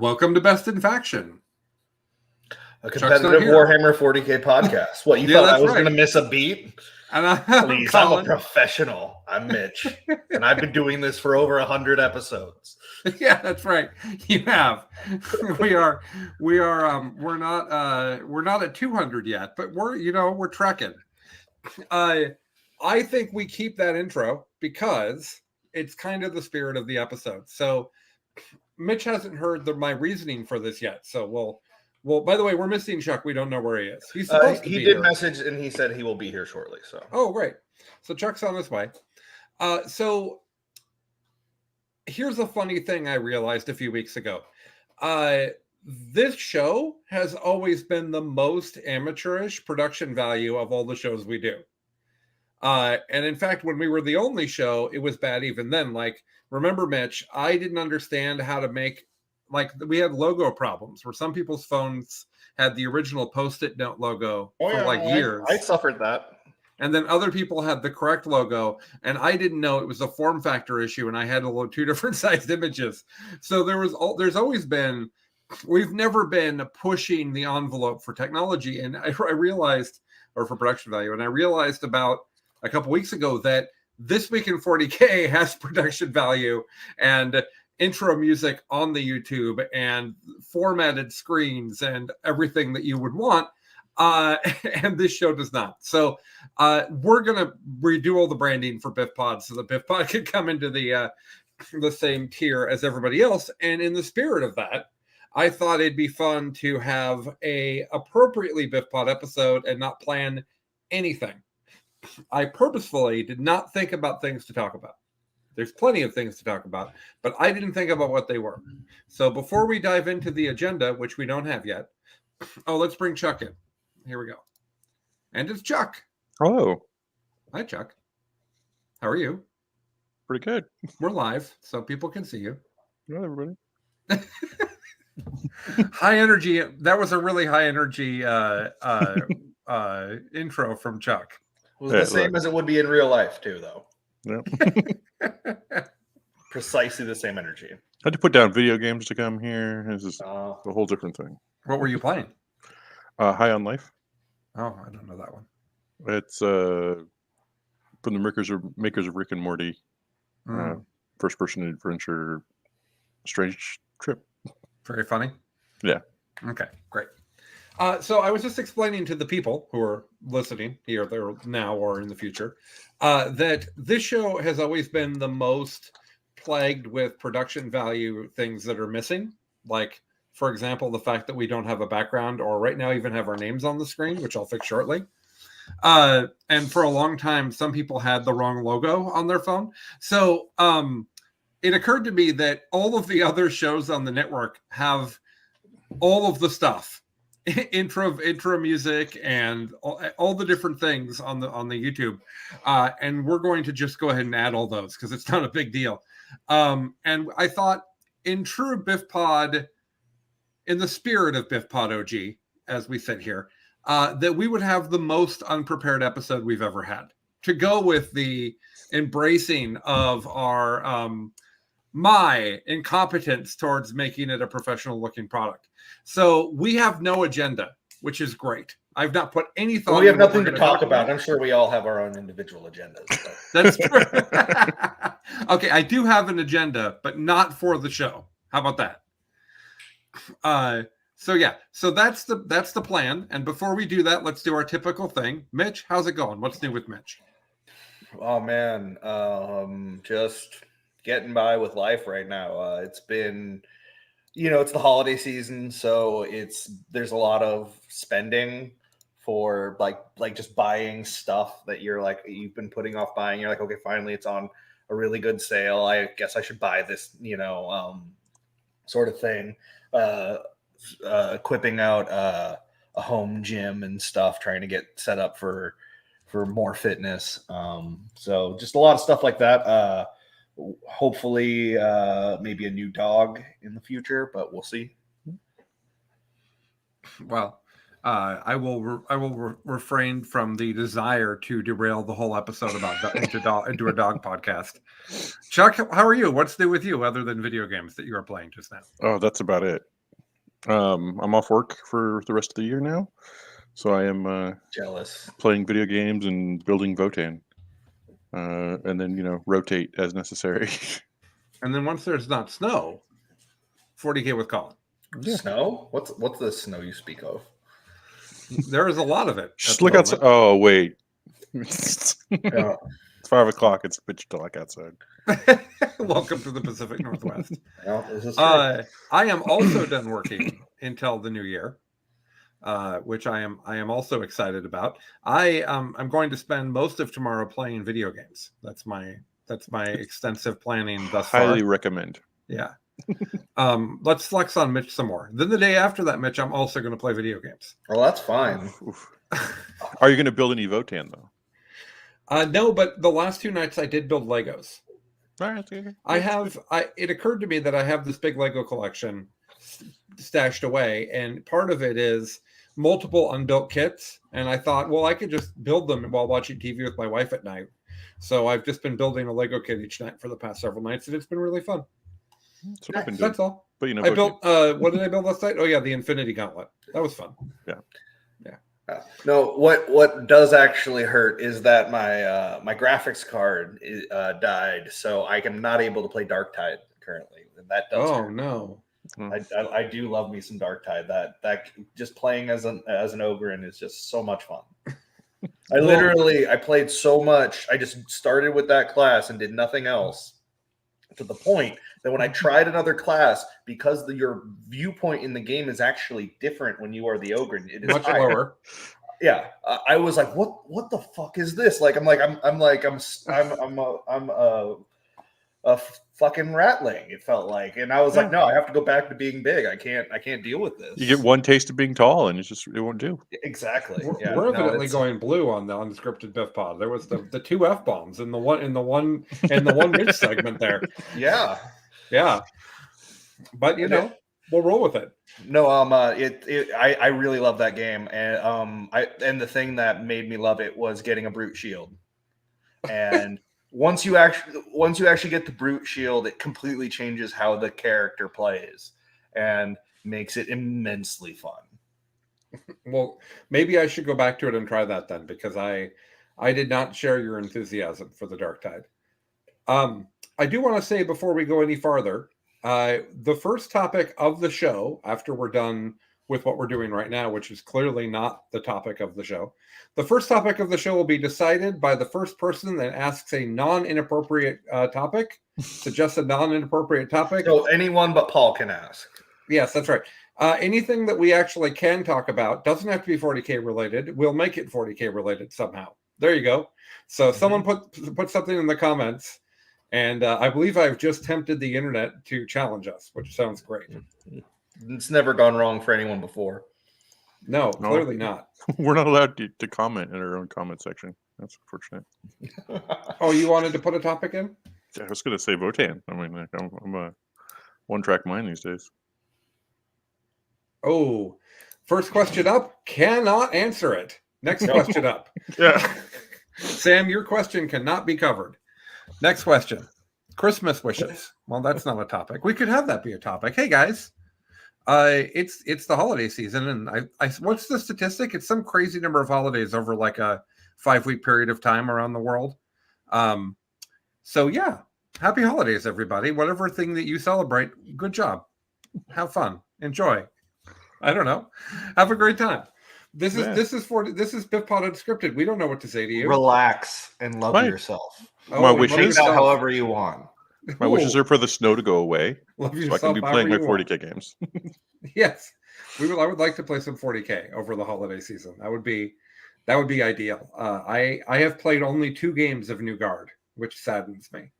Welcome to Best in Faction. A competitive Warhammer 40k podcast. What, you thought I was going to miss a beat? Please, I'm a professional. I'm Mitch, and I've been doing this for over 100 episodes. Yeah, that's right. You have. We're not at 200 yet, but we're trekking. I think we keep that intro because it's kind of the spirit of the episode. So Mitch hasn't heard my reasoning for this yet. So well, by the way, we're missing Chuck. We don't know where he is. He's supposed to be here. He did message, and he said he will be here shortly. So. Oh, great. So Chuck's on his way. So here's a funny thing I realized a few weeks ago. This show has always been the most amateurish production value of all the shows we do. And in fact, when we were the only show, it was bad even then. Like, remember, Mitch, I didn't understand how to make, we had logo problems where some people's phones had the original Post-it note logo for years. I suffered that. And then other people had the correct logo, and I didn't know it was a form factor issue, and I had to load two different sized images. So there's always been, we've never been pushing the envelope for technology. And I realized, or for production value, and I realized about a couple weeks ago that This Week in 40K has production value and intro music on the YouTube and formatted screens and everything that you would want. And this show does not. So we're going to redo all the branding for BIFPOD so that BIFPOD can come into the same tier as everybody else. And in the spirit of that, I thought it'd be fun to have a appropriately BIFPOD episode and not plan anything. I purposefully did not think about things to talk about. There's plenty of things to talk about, but I didn't think about what they were. So before we dive into the agenda, which we don't have yet, let's bring Chuck in. Here we go. And it's Chuck. Hello. Hi, Chuck. How are you? Pretty good. We're live, so people can see you. Hello, everybody. High energy. That was a really high energy intro from Chuck. It was the same as it would be in real life, too, though. Yep. Precisely the same energy. I had to put down video games to come here. This is a whole different thing. What were you playing? High on Life. Oh, I don't know that one. It's from the makers of Rick and Morty. First-person adventure, strange trip. Very funny. Yeah. Okay, great. So I was just explaining to the people who are listening here, there now or in the future, that this show has always been the most plagued with production value things that are missing. Like, for example, the fact that we don't have a background or right now even have our names on the screen, which I'll fix shortly. And for a long time, some people had the wrong logo on their phone. So it occurred to me that all of the other shows on the network have all of the stuff. intro music and all the different things on the YouTube, and we're going to just go ahead and add all those because it's not a big deal. And I thought, in true BIFPOD, in the spirit of BIFPOD OG, as we sit here, that we would have the most unprepared episode we've ever had, to go with the embracing of our my incompetence towards making it a professional looking product. So we have no agenda, which is great. I've not put any thought. Well, we have nothing to talk about. I'm sure we all have our own individual agendas. But. That's true. Okay, I do have an agenda, but not for the show. How about that? So that's the plan. And before we do that, let's do our typical thing. Mitch, how's it going? What's new with Mitch? Oh man, just getting by with life right now. It's been, it's the holiday season, so there's a lot of spending for like just buying stuff that you've been putting off buying. You're like, okay, finally it's on a really good sale. I guess I should buy this, sort of thing. Equipping out a home gym and stuff, trying to get set up for more fitness. So just a lot of stuff like that. Hopefully maybe a new dog in the future, but we'll see. Well, I will refrain from the desire to derail the whole episode about into a dog podcast. Chuck, how are you? What's new with you other than video games that you are playing just now? Oh, that's about it. I'm off work for the rest of the year now, so I am Jealous. playing video games and building Votann, and then rotate as necessary. And then once there's not snow, 40K with Colin. Yeah. Snow? What's the snow you speak of? There is a lot of it. Just look outside. Oh wait, it's Yeah. 5 o'clock. It's pitch dark outside. Welcome to the Pacific Northwest. No, this is true. I am also done working until the new year, which I am also excited about. I'm going to spend most of tomorrow playing video games. That's my extensive planning thus far. Highly recommend. Yeah. Let's flex on Mitch some more. Then the day after that, Mitch, I'm also going to play video games. Well, that's fine. Oof. Are you going to build any Votann though? No, but the last 2 nights I did build Legos. All right, okay. It occurred to me that I have this big Lego collection stashed away, and part of it is multiple unbuilt kits. And I thought, well, I could just build them while watching TV with my wife at night. So I've just been building a Lego kit each night for the past several nights, and it's been really fun. That's what I've been doing. That's all. But I built. What did I build last night? Oh yeah, the Infinity Gauntlet. That was fun. Yeah. No, what does actually hurt is that my graphics card died, so I am not able to play Darktide currently, and that does. Oh hurt. no! I do love me some Darktide. That just playing as an Ogren is just so much fun. I played so much. I just started with that class and did nothing else, to the point that when I tried another class, because your viewpoint in the game is actually different when you are the Ogren, it is Much higher. lower. Yeah, I was like, what the fuck is this? Like, I'm a fucking ratling. It felt like, and I was like, no, I have to go back to being big. I can't deal with this. You get one taste of being tall, and it won't do. Exactly. We're evidently going blue on the unscripted BIFPOD. There was the 2 F-bombs in the one Mitch segment there. Yeah. But we'll roll with it. No, I really love that game, and and the thing that made me love it was getting a brute shield. And once you actually get the brute shield, it completely changes how the character plays and makes it immensely fun. Well, maybe I should go back to it and try that then, because I did not share your enthusiasm for the Darktide. I do want to say before we go any farther, the first topic of the show, after we're done with what we're doing right now, which is clearly not the topic of the show, the first topic of the show will be decided by the first person that asks a non-inappropriate topic, suggests a non-inappropriate topic. So anyone but Paul can ask. Yes, that's right. Anything that we actually can talk about doesn't have to be 40K related. We'll make it 40K related somehow. There you go. So someone put something in the comments, and I believe I've just tempted the internet to challenge us, which sounds great. It's never gone wrong for anyone before. No, clearly not. We're not allowed to comment in our own comment section. That's unfortunate. Oh, you wanted to put a topic in? Yeah, I was going to say Votann. I mean, like, I'm a one-track mind these days. Oh, first question up. Cannot answer it. Next question up. Yeah. Sam, your question cannot be covered. Next question. Christmas wishes. Well, that's not a topic. We could have that be a topic. Hey, guys. It's the holiday season, and I what's the statistic? It's some crazy number of holidays over like a 5-week period of time around the world. So yeah, happy holidays, everybody. Whatever thing that you celebrate, good job. Have fun. Enjoy. I don't know. Have a great time. This is BIFPOD Unscripted. We don't know what to say to you. Relax and love yourself. My wishes, however you want. My wishes are for the snow to go away, love so I can be playing my 40K games. Yes, I would like to play some 40K over the holiday season. That would be ideal. I have played only 2 games of New Guard, which saddens me.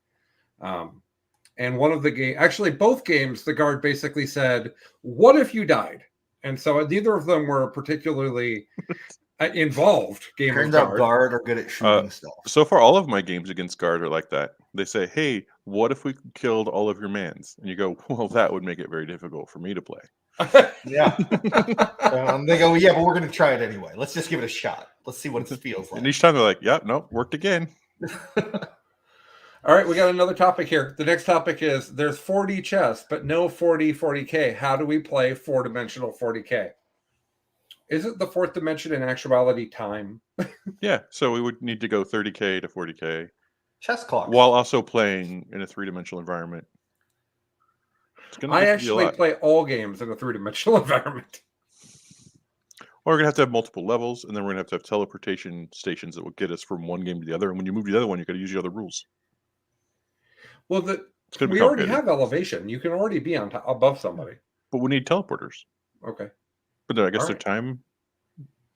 And one of the game, actually both games, the guard basically said, "What if you died?" And so neither of them were particularly involved. Turns out guard are good at shooting stuff. So far, all of my games against guard are like that. They say, "Hey, what if we killed all of your mans?" And you go, "Well, that would make it very difficult for me to play." Yeah. They go, "Yeah, but we're going to try it anyway. Let's just give it a shot. Let's see what it feels like." And each time they're like, "Yep, nope, worked again." All All right, we got another topic here. The next topic is there's 4D chess, but no 4D 40K. How do we play 4-dimensional 40K? Isn't the fourth dimension in actuality time? Yeah, so we would need to go 30K to 40K Chess clocks. while also playing in a 3-dimensional environment. It's gonna I get to be a actually lot. play all games in a 3-dimensional environment. Or we're gonna have to have multiple levels, and then we're gonna have to have teleportation stations that will get us from one game to the other. And when you move to the other one, you got to use the other rules. Well, It's gonna be we already complicated. have elevation. You can already be on top, above somebody. But we need teleporters. Okay. But then I guess All they're right. time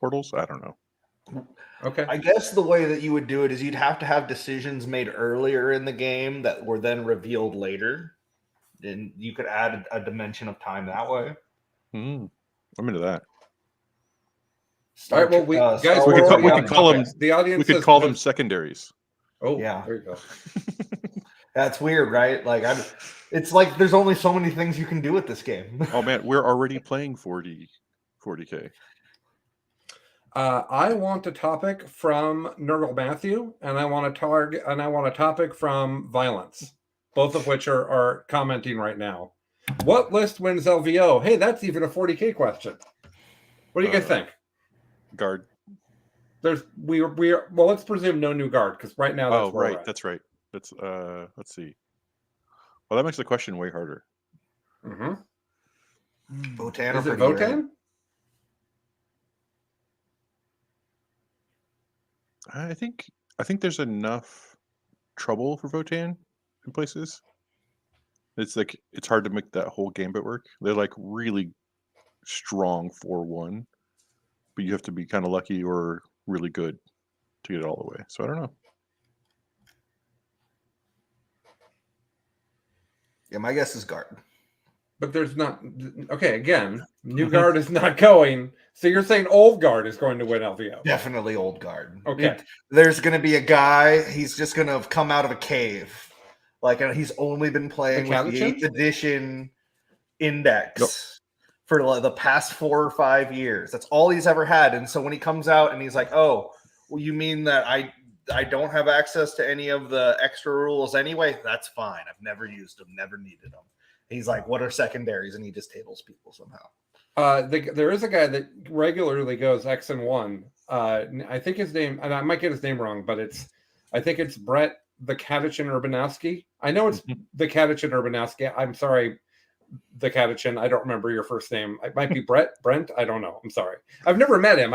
portals. I don't know. Okay. I guess the way that you would do it is you'd have to have decisions made earlier in the game that were then revealed later. And you could add a dimension of time that way. I'm into that. All right. Well, guys, we we're could already we on could call topic. them. The audience. We could has- call them secondaries. Oh, Yeah. There you go. That's weird, right? Like, it's like there's only so many things you can do with this game. Oh man, we're already playing 40K. I want a topic from Nurgle Matthew, and I want a topic from Violence, both of which are commenting right now. What list wins LVO? Hey, that's even a 40K question. What do you guys think? Guard. Well, let's presume no new guard, because right now that's where we're at. That's right. That's let's see. Well, that makes the question way harder. Mm-hmm. Votann Is or it Pretty Red? Votann? I think there's enough trouble for Votann in places. It's like it's hard to make that whole gambit work. They're like really strong 4-1, but you have to be kind of lucky or really good to get it all the way. So I don't know. Yeah, my guess is guard. But there's not. Okay, again, new guard is not going. So you're saying old guard is going to win LVO? Definitely old guard. Okay. There's going to be a guy. He's just going to have come out of a cave. Like, he's only been playing with the 8th edition index for like the past 4 or 5 years. That's all he's ever had. And so when he comes out and he's like, "Oh, well, you mean that I don't have access to any of the extra rules anyway? That's fine. I've never used them, never needed them." He's like, "What are secondaries?" And he just tables people somehow. There is a guy that regularly goes X and 1. I think his name, and I might get his name wrong, but I think it's Brett the Catachin Urbanowski. I know it's the Catachin Urbanowski. I'm sorry, the Catachin. I don't remember your first name. It might be Brent. I don't know. I'm sorry. I've never met him.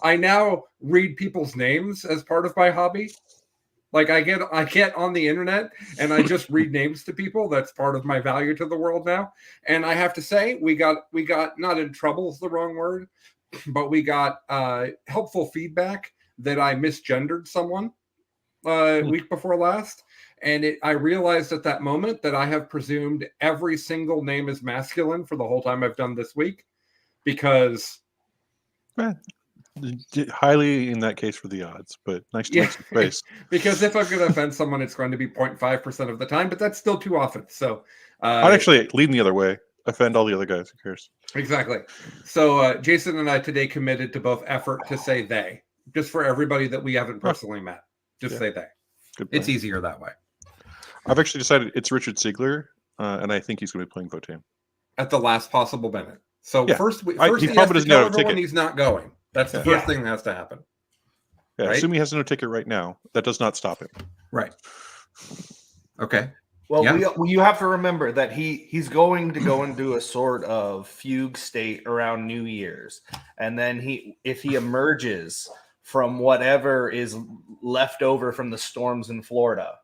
I now read people's names as part of my hobby. Like I get on the internet and I just read names to people. That's part of my value to the world now. And I have to say, we got not in trouble is the wrong word, but we got helpful feedback that I misgendered someone week before last. And I realized at that moment that I have presumed every single name is masculine for the whole time I've done this week, because highly in that case for the odds, but nice to make some space. Because if I'm going to offend someone, it's going to be 0.5% of the time, but that's still too often. So I'd actually lean the other way, offend all the other guys. Who cares? Exactly. So Jason and I today committed to both effort to say they, just for everybody that we haven't personally met. Just say they. It's easier that way. I've actually decided it's Richard Siegler, and I think he's going to be playing Votann at the last possible minute. So first he probably has to doesn't tell know everyone ticket. he's not going. That's the first thing that has to happen. Yeah, right? assuming he has no ticket right now, that does not stop him. Right. Okay. Well, you have to remember that he's going to go into a sort of fugue state around New Year's, and then if he emerges from whatever is left over from the storms in Florida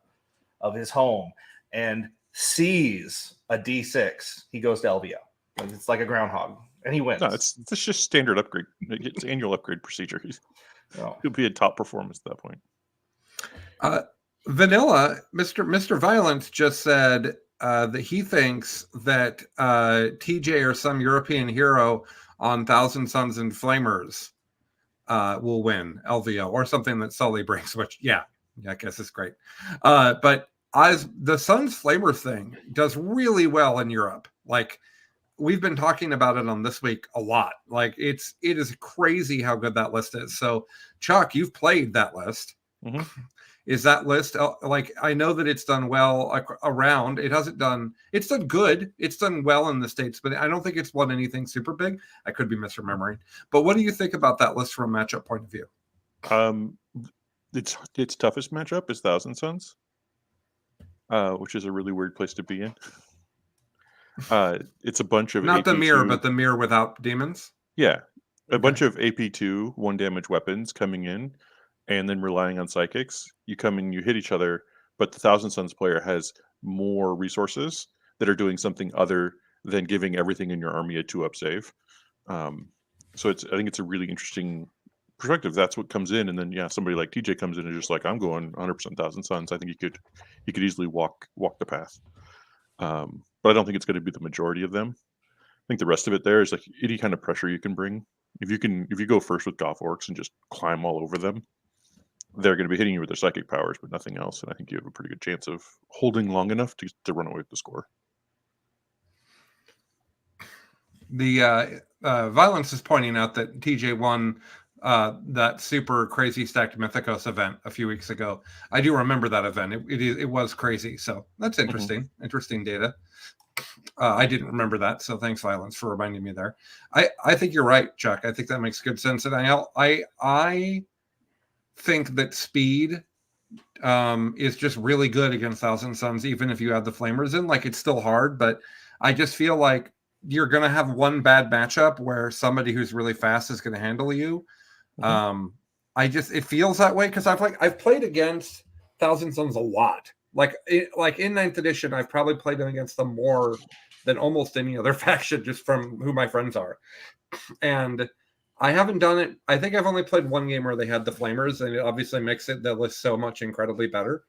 of his home and sees a D6, he goes to LVO. It's like a groundhog, and he wins. No, it's just standard upgrade. It's annual upgrade procedure. He'll be a top performance at that point. Vanilla, Mr. Violence just said that he thinks that TJ or some European hero on Thousand Suns and Flamers will win LVO, or something that Sully brings, which I guess is great. But as the Suns Flamers thing does really well in Europe, like we've been talking about it on This Week a lot. Like it is crazy how good that list is. So Chuck, you've played that list. Mm-hmm. Is that list like, I know that it's done well around. It's done good. It's done well in the States, but I don't think it's won anything super big. I could be misremembering. But what do you think about that list from a matchup point of view? Its toughest matchup is Thousand Sons, which is a really weird place to be in. It's a bunch of not AP2, the mirror, but the mirror without demons. Yeah, a bunch of AP2 1 damage weapons coming in, and then relying on psychics. You come in, you hit each other, but the Thousand Sons player has more resources that are doing something other than giving everything in your army a 2-up save. So I think it's a really interesting perspective. That's what comes in, and then somebody like TJ comes in and just like, I'm going 100% Thousand Sons. I think he could easily walk the path. But I don't think it's going to be the majority of them. I think the rest of it there is like any kind of pressure you can bring. If you go first with Goth Orcs and just climb all over them, they're going to be hitting you with their psychic powers, but nothing else. And I think you have a pretty good chance of holding long enough to run away with the score. The Violence is pointing out that TJ won that super crazy stacked Mythicos event a few weeks ago. I do remember that event. It was crazy. So that's interesting. Interesting data. I didn't remember that. So thanks, Violence, for reminding me there. I think you're right, Chuck. I think that makes good sense. And I think that speed is just really good against Thousand Sons, even if you have the Flamers in. Like, it's still hard, but I just feel like you're going to have one bad matchup where somebody who's really fast is going to handle you. It feels that way because I've played against Thousand Sons a lot. Like in 9th edition, I've probably played against them more than almost any other faction, just from who my friends are. And I haven't done it. I think I've only played one game where they had the Flamers, and it obviously makes the list so much incredibly better.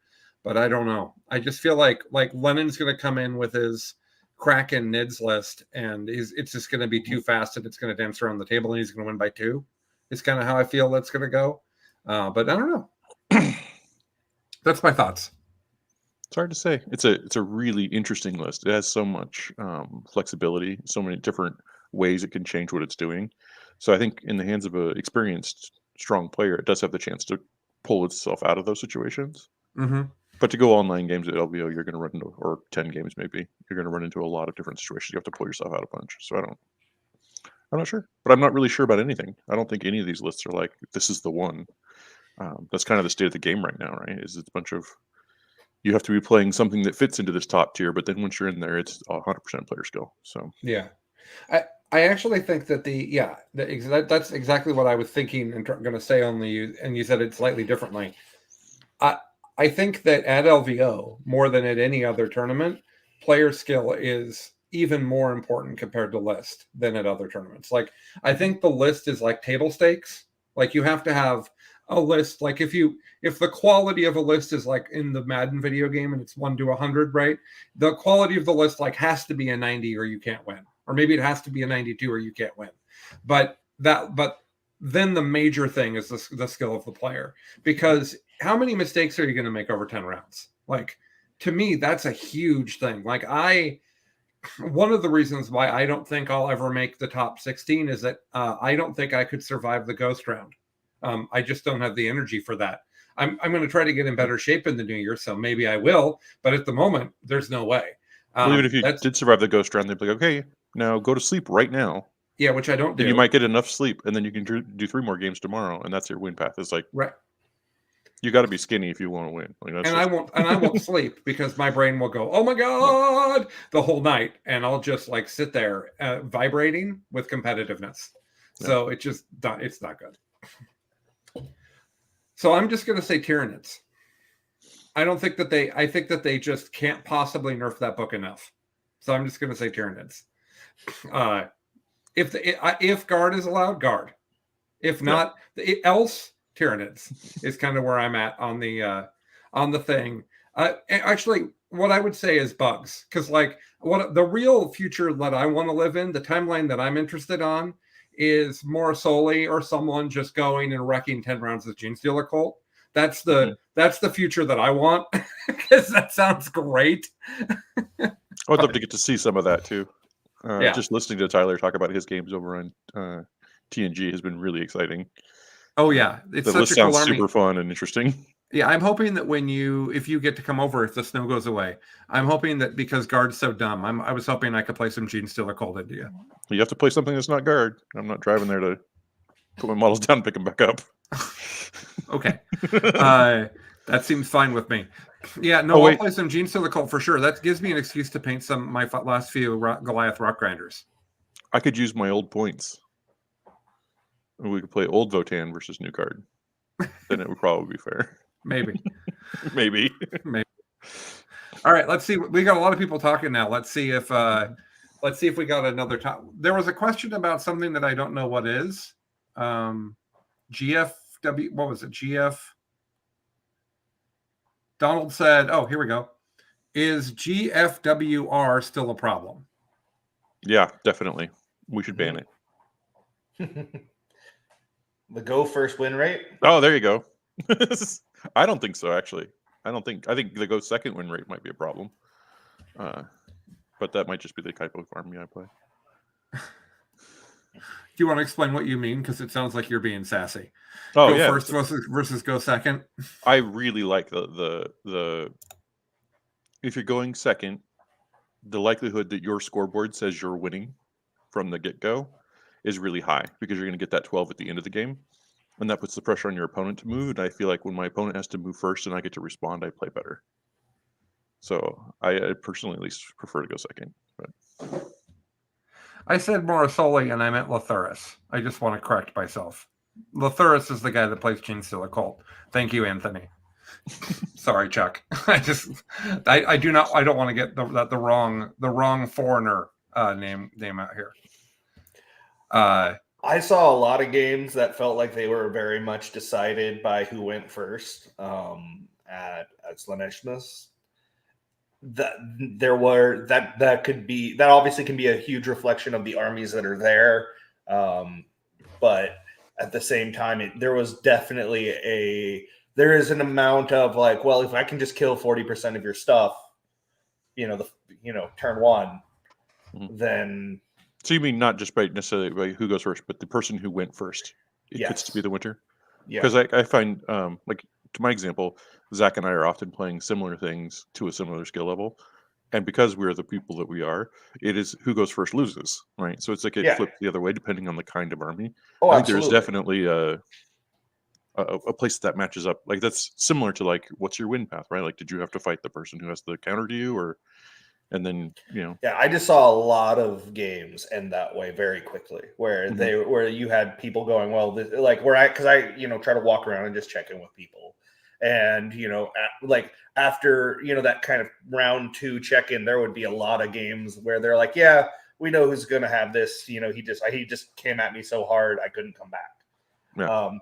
But I don't know. I just feel like Lennon's going to come in with his Kraken Nids list, and it's just going to be too fast, and it's going to dance around the table, and he's going to win by 2. It's kind of how I feel that's going to go. But I don't know. That's my thoughts. It's hard to say. It's a really interesting list. It has so much flexibility, so many different ways it can change what it's doing. So I think in the hands of an experienced, strong player, it does have the chance to pull itself out of those situations. But to go online games at LVO, you're going to run into, or 10 games maybe, you're going to run into a lot of different situations. You have to pull yourself out a bunch. So I'm not sure. But I'm not really sure about anything. I don't think any of these lists are like, this is the one. That's kind of the state of the game right now, right? It's a bunch of, you have to be playing something that fits into this top tier, but then once you're in there, it's 100% player skill. So yeah, I actually think that that's exactly what I was thinking and going to say. And you said it slightly differently. I think that at LVO, more than at any other tournament, player skill is even more important compared to list than at other tournaments. Like, I think the list is like table stakes. Like, you have to have a list. Like, if the quality of a list is like in the Madden video game and it's 1 to 100, right? The quality of the list has to be a 90 or you can't win. Or maybe it has to be a 92 or you can't win. But then the major thing is the skill of the player, because how many mistakes are you going to make over 10 rounds? Like, to me, that's a huge thing. Like, one of the reasons why I don't think I'll ever make the top 16 is that I don't think I could survive the ghost round. I just don't have the energy for that. I'm going to try to get in better shape in the new year, so maybe I will. But at the moment, there's no way. Well, even if you did survive the ghost round, they'd be like, okay, now go to sleep right now. Yeah, which I don't do. And you might get enough sleep, and then you can do 3 more games tomorrow, and that's your win path. It's like, right. You got to be skinny if you want to win. I won't sleep because my brain will go, oh my god, the whole night, and I'll just sit there vibrating with competitiveness. Yeah. So it's not good. So I'm just going to say Tyranids. I think that they just can't possibly nerf that book enough. So I'm just going to say Tyranids. If guard is allowed, guard. If not, else Tyranids is kind of where I'm at on the thing. Actually, what I would say is bugs, because what the real future that I want to live in, the timeline that I'm interested on, is more Soli or someone just going and wrecking 10 rounds of Genestealer Cult. That's the future that I want, because that sounds great. I would love to get to see some of that too. Just listening to Tyler talk about his games over on TNG has been really exciting. Oh yeah, the list sounds super fun and interesting. Yeah, I'm hoping that if you get to come over, if the snow goes away, I'm hoping that because Guard's so dumb, I was hoping I could play some Gene Stealer Cold into you. You have to play something that's not Guard. I'm not driving there to put my models down and pick them back up. Okay. That seems fine with me. Yeah, no, I'll play some Gene Stealer Cold for sure. That gives me an excuse to paint my last few Goliath Rock Grinders. I could use my old points. We could play old Votann versus new Guard. Then it would probably be fair. Maybe. Maybe. All right, let's see. We got a lot of people talking now. Let's see if we got another top. There was a question about something that I don't know what is. GFW, what was it? GF. Donald said, oh, here we go. Is GFWR still a problem? Yeah, definitely. We should ban it. The go first win rate? Oh, there you go. I don't think so, actually. I think the go second win rate might be a problem. But that might just be the type of army I play. Do you want to explain what you mean? Because it sounds like you're being sassy. Oh, go yeah. First versus go second. I really like the if you're going second, the likelihood that your scoreboard says you're winning from the get-go is really high because you're going to get that 12 at the end of the game. And that puts the pressure on your opponent to move. And I feel like when my opponent has to move first and I get to respond, I play better. So I personally at least prefer to go second. But I said Morosoli and I meant Lathuris. I just want to correct myself. Lathuris is the guy that plays Gene Stealer Colt. Thank you, Anthony. Sorry, Chuck. I don't want to get the wrong foreigner name out here. I saw a lot of games that felt like they were very much decided by who went first at Slaneshmus. That obviously can be a huge reflection of the armies that are there, but at the same time, there is an amount of like, well, if I can just kill 40% of your stuff, turn one, then. So you mean not just necessarily by who goes first, but the person who went first gets to be the winner? Yeah. Because I find, like, to my example, Zach and I are often playing similar things to a similar skill level. And because we're the people that we are, it is who goes first loses, right? So it's like it flips the other way depending on the kind of army. Oh, I think absolutely. there's definitely a place that matches up. Like, that's similar to, like, what's your win path, right? Like, did you have to fight the person who has the counter to you, or... And then, Yeah, I just saw a lot of games end that way very quickly, where where you had people going, well, because I try to walk around and just check in with people, and after that kind of round 2 check in, there would be a lot of games where they're like, yeah, we know who's going to have this. He just came at me so hard I couldn't come back. Yeah.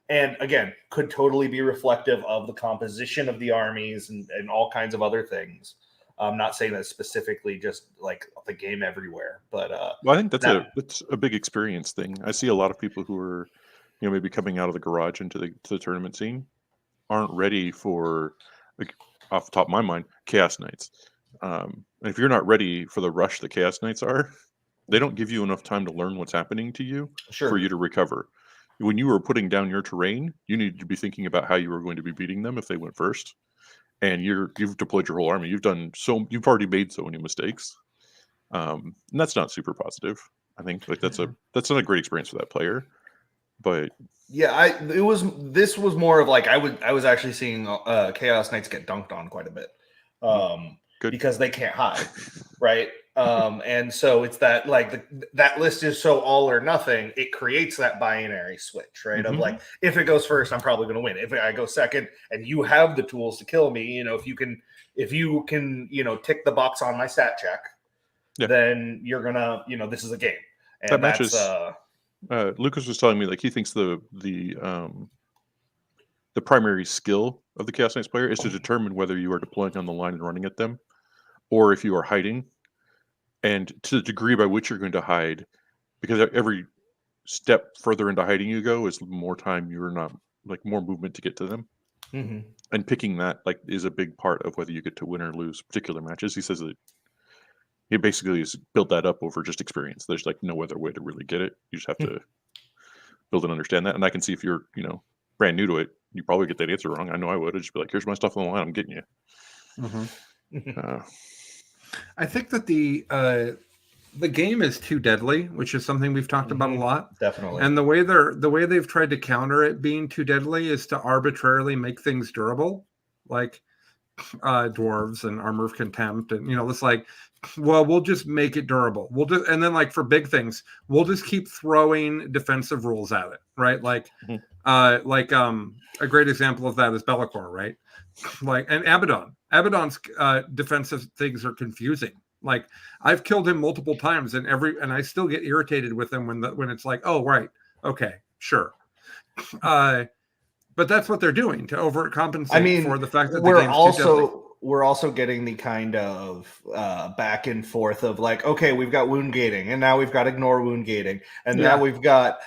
And again, could totally be reflective of the composition of the armies and all kinds of other things. I'm not saying that specifically just like the game everywhere, but well, I think that's a big experience thing. I see a lot of people who are, maybe coming out of the garage into the tournament scene aren't ready for, like, off the top of my mind, Chaos Knights. And if you're not ready for the rush that Chaos Knights are, they don't give you enough time to learn what's happening to you for you to recover. When you were putting down your terrain, you needed to be thinking about how you were going to be beating them if they went first. And you've deployed your whole army. You've already made so many mistakes, and that's not super positive. I think that's not a great experience for that player. But yeah, this was more of like I was actually seeing Chaos Knights get dunked on quite a bit, because they can't hide, right? And so it's that that list is so all or nothing. It creates that binary switch, right? Of like, if it goes first, I'm probably going to win. If I go second, and you have the tools to kill me, if you can, tick the box on my stat check, then you're gonna, this is a game. And that matches. Lucas was telling me, like, he thinks the primary skill of the Chaos Knights player is to determine whether you are deploying on the line and running at them, or if you are hiding. And to the degree by which you're going to hide, because every step further into hiding you go is more time you're not, like, more movement to get to them. And picking that, like, is a big part of whether you get to win or lose particular matches. He says that he basically has built that up over just experience. There's, like, no other way to really get it. You just have to build and understand that. And I can see if you're, brand new to it, you probably get that answer wrong. I know I would. I'd just be like, here's my stuff on the line. I'm getting you. I think that the game is too deadly, which is something we've talked about a lot. Definitely. And the way they've tried to counter it being too deadly is to arbitrarily make things durable, like dwarves and armor of contempt, and it's like, well, we'll just make it durable. And then like for big things, we'll just keep throwing defensive rules at it, right? Like, a great example of that is Be'lakor, right? Like, and Abaddon. Abaddon's defensive things are confusing. Like, I've killed him multiple times, and I still get irritated with him when it's like, oh right, okay, sure. But that's what they're doing to overcompensate for the fact that we're also getting the kind of back and forth of like, okay, we've got wound gating, and now we've got ignore wound gating, and now we've got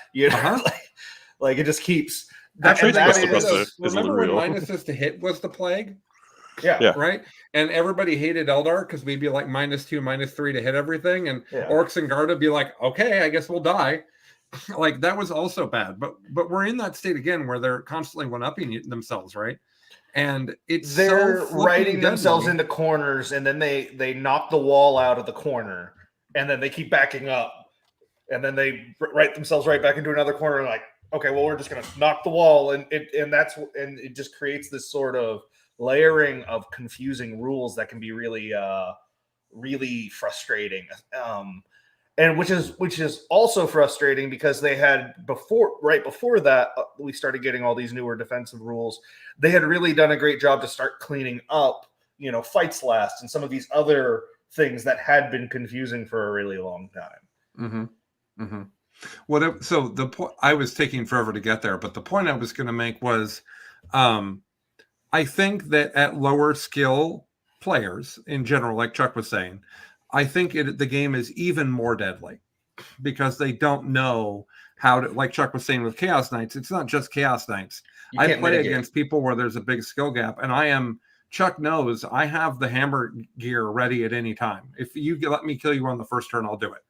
like it just keeps. Remember when minuses to hit was the plague? Yeah. Right. And everybody hated Eldar because we'd be like -2, -3 to hit everything, and Orcs and Garda be like, okay, I guess we'll die. Like that was also bad, but we're in that state again where they're constantly one-upping themselves, right? And they're writing themselves into corners, and then they knock the wall out of the corner, and then they keep backing up, and then they write themselves right back into another corner. And like, okay, well, we're just gonna knock the wall, and it just creates this sort of layering of confusing rules that can be really really frustrating. And which is also frustrating because they had right before that, we started getting all these newer defensive rules. They had really done a great job to start cleaning up, fights last and some of these other things that had been confusing for a really long time. So the point, I was taking forever to get there, but the point I was going to make was, I think that at lower skill players in general, like Chuck was saying, I think the game is even more deadly because they don't know how to, like Chuck was saying with Chaos Knights, it's not just Chaos Knights. I play against people where there's a big skill gap, and Chuck knows I have the hammer gear ready at any time. If you let me kill you on the first turn, I'll do it.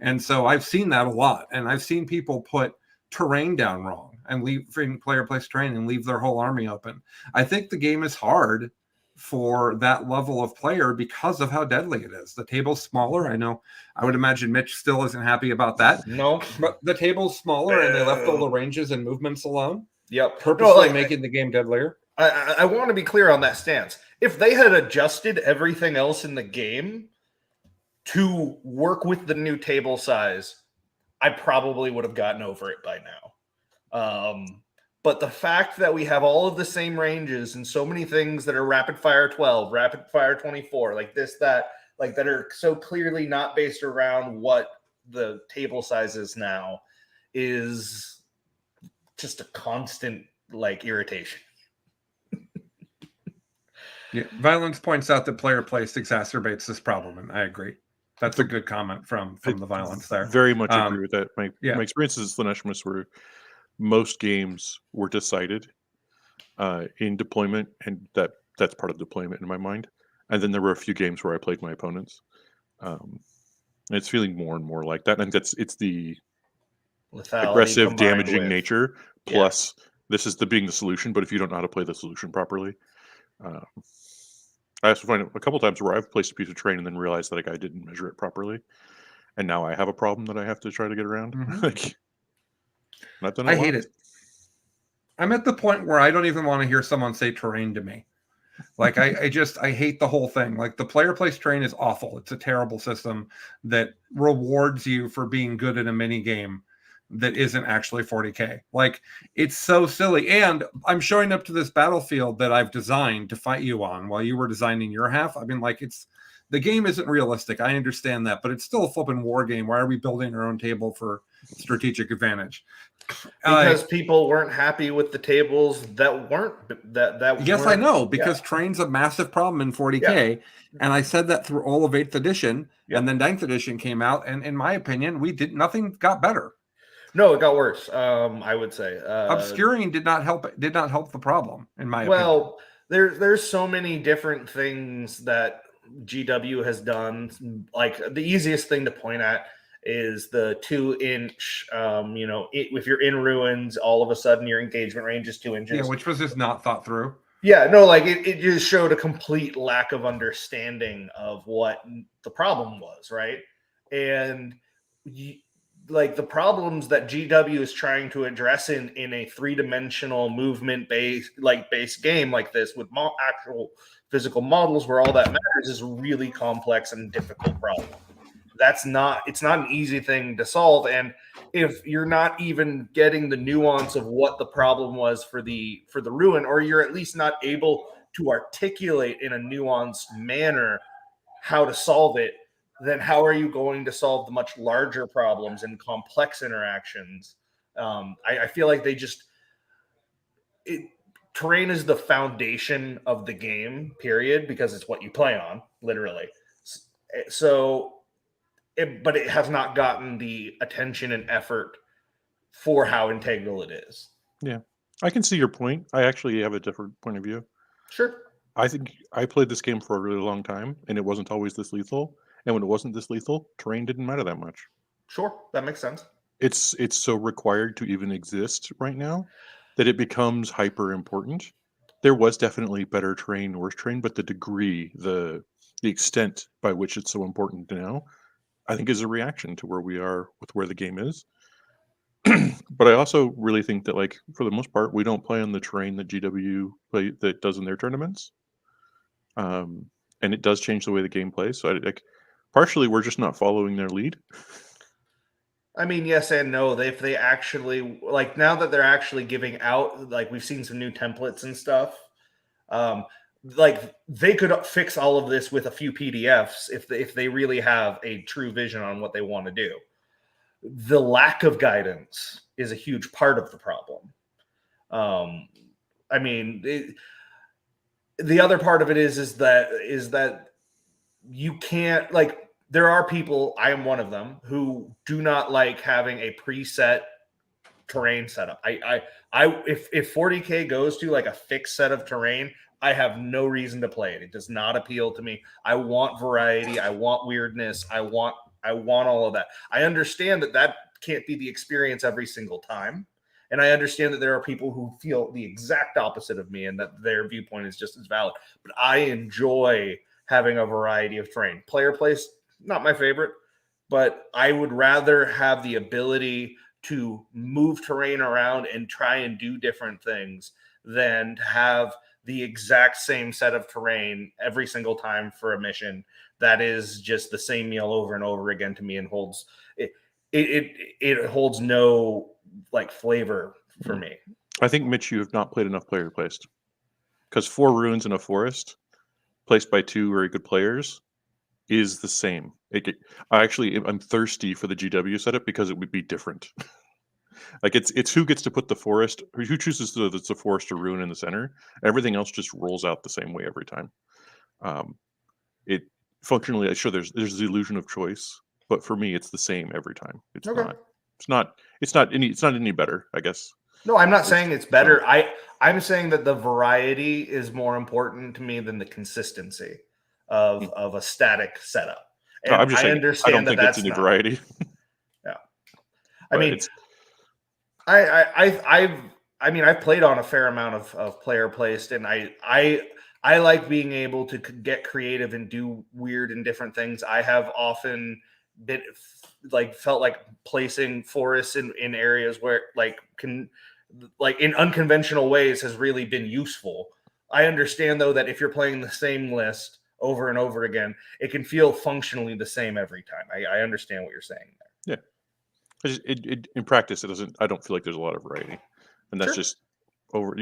And so I've seen that a lot, and I've seen people put terrain down wrong and leave player place terrain and leave their whole army open. I think the game is hard for that level of player because of how deadly it is. The table's smaller. I know. I would imagine Mitch still isn't happy about that. No, but the table's smaller, and they left all the ranges and movements alone. Yep, purposely making the game deadlier. I want to be clear on that stance. If they had adjusted everything else in the game to work with the new table size, I probably would have gotten over it by now. But the fact that we have all of the same ranges and so many things that are rapid fire 12, rapid fire 24, like this, that are so clearly not based around what the table size is now is just a constant irritation. Violence points out that player place exacerbates this problem, and I agree. That's a good comment from the Violence there. Very much agree with that. My experiences as Laneshmus were most games were decided in deployment, and that's part of deployment in my mind. And then there were a few games where I played my opponents. And it's feeling more and more like that. And it's the lethality, aggressive, damaging nature. Plus, this is being the solution. But if you don't know how to play the solution properly, I also find a couple times where I've placed a piece of terrain and then realized that a guy didn't measure it properly, and now I have a problem that I have to try to get around. I hate it. I'm at the point where I don't even want to hear someone say terrain to me. Like I hate the whole thing. Like the player place terrain is awful. It's a terrible system that rewards you for being good at a mini game that isn't actually 40K. Like it's so silly. And I'm showing up to this battlefield that I've designed to fight you on while you were designing your half. I mean, like the game isn't realistic. I understand that, but it's still a flipping war game. Why are we building our own table for strategic advantage? Because people weren't happy with the tables that weren't that. Yes, I know, because terrain's a massive problem in 40K, and I said that through all of 8th edition, and then 9th edition came out, and in my opinion, nothing got better. No, it got worse. I would say obscuring did not help the problem, in my opinion. Well, there's so many different things that GW has done. Like the easiest thing to point at is the 2-inch. If you're in ruins, all of a sudden your engagement range is 2 inches. Yeah, which was just not thought through. Yeah, no, like it just showed a complete lack of understanding of what the problem was, right? And like the problems that GW is trying to address in a 3-dimensional movement based game like this with actual physical models where all that matters is a really complex and difficult problem. It's not an easy thing to solve, and if you're not even getting the nuance of what the problem was for the ruin, or you're at least not able to articulate in a nuanced manner how to solve it, then how are you going to solve the much larger problems and complex interactions? I feel like terrain is the foundation of the game, period, because it's what you play on, literally. So but it has not gotten the attention and effort for how integral it is. Yeah, I can see your point. I actually have a different point of view. Sure. I think I played this game for a really long time, and it wasn't always this lethal. And when it wasn't this lethal, terrain didn't matter that much. Sure, that makes sense. It's so required to even exist right now that it becomes hyper important. There was definitely better terrain, worse terrain, but the degree, the extent by which it's so important now, I think is a reaction to where we are with where the game is. But I also really think that, like, for the most part, we don't play on the terrain that GW play that does in their tournaments, and it does change the way the game plays. So, partially, we're just not following their lead. I mean, yes and no. If they actually, like, now that they're actually giving out, like, we've seen some new templates and stuff. Like, they could fix all of this with a few PDFs if they really have a true vision on what they want to do. The lack of guidance is a huge part of the problem. I mean, the other part of it is that you can't, like, there are people, I am one of them, who do not like having a preset terrain setup. If 40K goes to like a fixed set of terrain, I have no reason to play it. It does not appeal to me. I want variety. I want weirdness. I want all of that. I understand that can't be the experience every single time. And I understand that there are people who feel the exact opposite of me and that their viewpoint is just as valid. But I enjoy having a variety of terrain. Player place, not my favorite, but I would rather have the ability to move terrain around and try and do different things than to have the exact same set of terrain every single time for a mission that is just the same meal over and over again to me and holds it holds no like flavor for me. I think, Mitch, you have not played enough player placed, because 4 ruins in a forest placed by 2 very good players is the same. I'm thirsty for the GW setup because it would be different. Like, it's who gets to put the forest, who chooses the forest or ruin in the center. Everything else just rolls out the same way every time. It functionally, sure, there's the illusion of choice, but for me, it's the same every time. It's Okay. not any better, I guess. No, I'm not saying it's better. I'm saying that the variety is more important to me than the consistency of a static setup. And I'm just saying, understand I don't think that's it's any not variety. Yeah. But I mean, I've played on a fair amount of player placed, and I like being able to get creative and do weird and different things. I have often been felt like placing forests in areas where in unconventional ways has really been useful. I understand though that if you're playing the same list over and over again, it can feel functionally the same every time. I understand what you're saying there. Yeah. In practice, it doesn't. I don't feel like there's a lot of variety, and that's Sure. just over.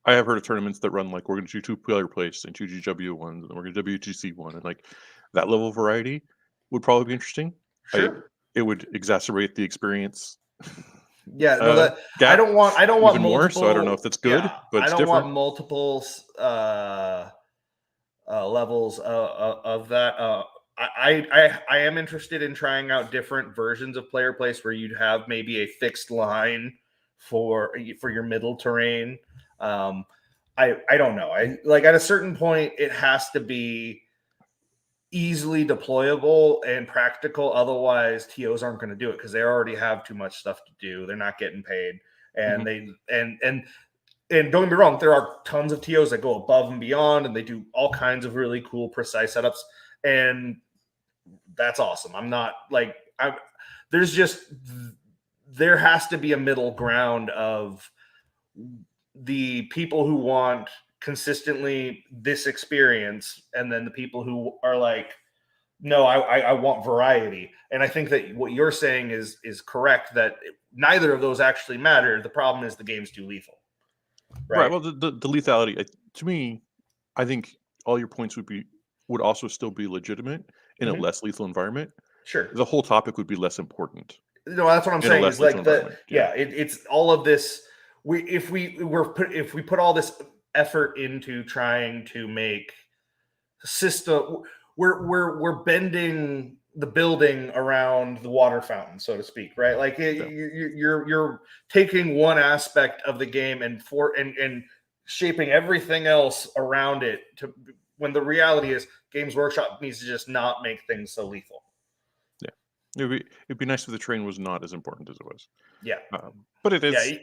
I have heard of tournaments that run like, we're going to do 2 player place and 2 GW ones, and then we're going to WTC one, and like that level of variety would probably be interesting. Sure. It would exacerbate the experience. Yeah, no, I don't want even multiple, more. So I don't know if that's good, yeah, but it's I don't different. want multiple levels of that. I am interested in trying out different versions of player place where you'd have maybe a fixed line for your middle terrain. I don't know. I like at a certain point it has to be easily deployable and practical. Otherwise, TOs aren't going to do it because they already have too much stuff to do. They're not getting paid, and and don't get me wrong, there are tons of TOs that go above and beyond, and they do all kinds of really cool, precise setups, and that's awesome. I'm not like there's just there has to be a middle ground of the people who want consistently this experience, and then the people who are like, no, I want variety. And I think that what you're saying is correct, that neither of those actually matter. The problem is the game's too lethal. Right. Well, the lethality, to me, I think all your points would also still be legitimate in a less lethal environment. Sure. The whole topic would be less important. No, that's what I'm saying. Is like it's all of this. If we put all this effort into trying to make system, we're bending the building around the water fountain, so to speak, right? Like you're taking one aspect of the game and shaping everything else around it to, when the reality is Games Workshop needs to just not make things so lethal. Yeah, it'd be nice if the terrain was not as important as it was. Yeah, but it is. Yeah,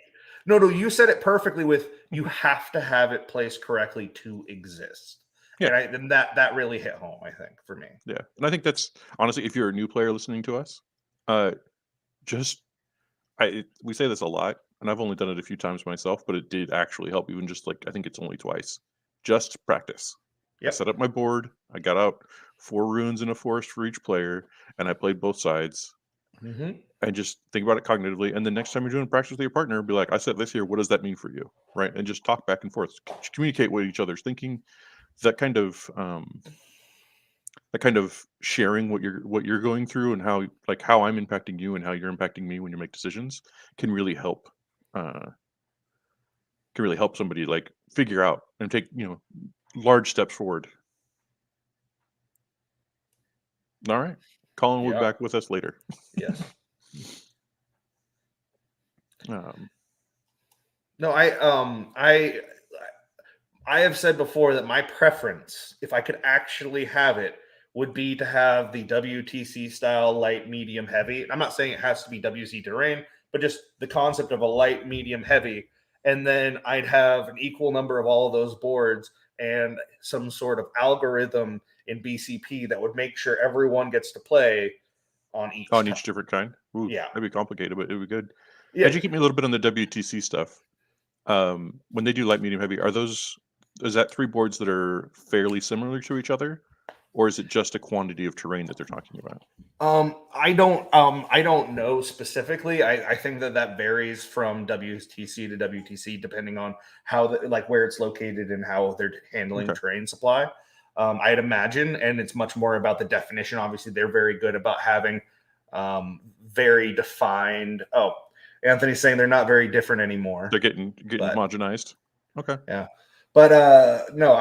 no, you said it perfectly. With you have to have it placed correctly to exist. Yeah, and that really hit home, I think, for me. Yeah, and I think that's honestly, if you're a new player listening to us, we say this a lot, and I've only done it a few times myself, but it did actually help. Even just like I think it's only twice. Just practice. Yep. I set up my board. I got out 4 runes in a forest for each player, and I played both sides. And just think about it cognitively. And the next time you're doing practice with your partner, be like, I said this here. What does that mean for you? Right? And just talk back and forth. Communicate what each other's thinking. That kind of sharing what you're going through and how I'm impacting you and how you're impacting me when you make decisions can really help. Somebody like figure out and take large steps forward. All right, Colin will be back with us later. Yes. No, I have said before that my preference, if I could actually have it, would be to have the WTC style light, medium, heavy. I'm not saying it has to be WC terrain, but just the concept of a light, medium, heavy. And then I'd have an equal number of all of those boards and some sort of algorithm in BCP that would make sure everyone gets to play on each different kind. Ooh, yeah, that'd be complicated, but it would be good. Yeah. Educate me a little bit on the WTC stuff. When they do light, medium, heavy, is that 3 boards that are fairly similar to each other, or is it just a quantity of terrain that they're talking about? I don't know specifically. I think that varies from WTC to WTC depending on how where it's located and how they're handling terrain supply. I'd imagine, and it's much more about the definition. Obviously, they're very good about having very defined. Oh, Anthony's saying they're not very different anymore. They're getting homogenized. Okay. Yeah. But no,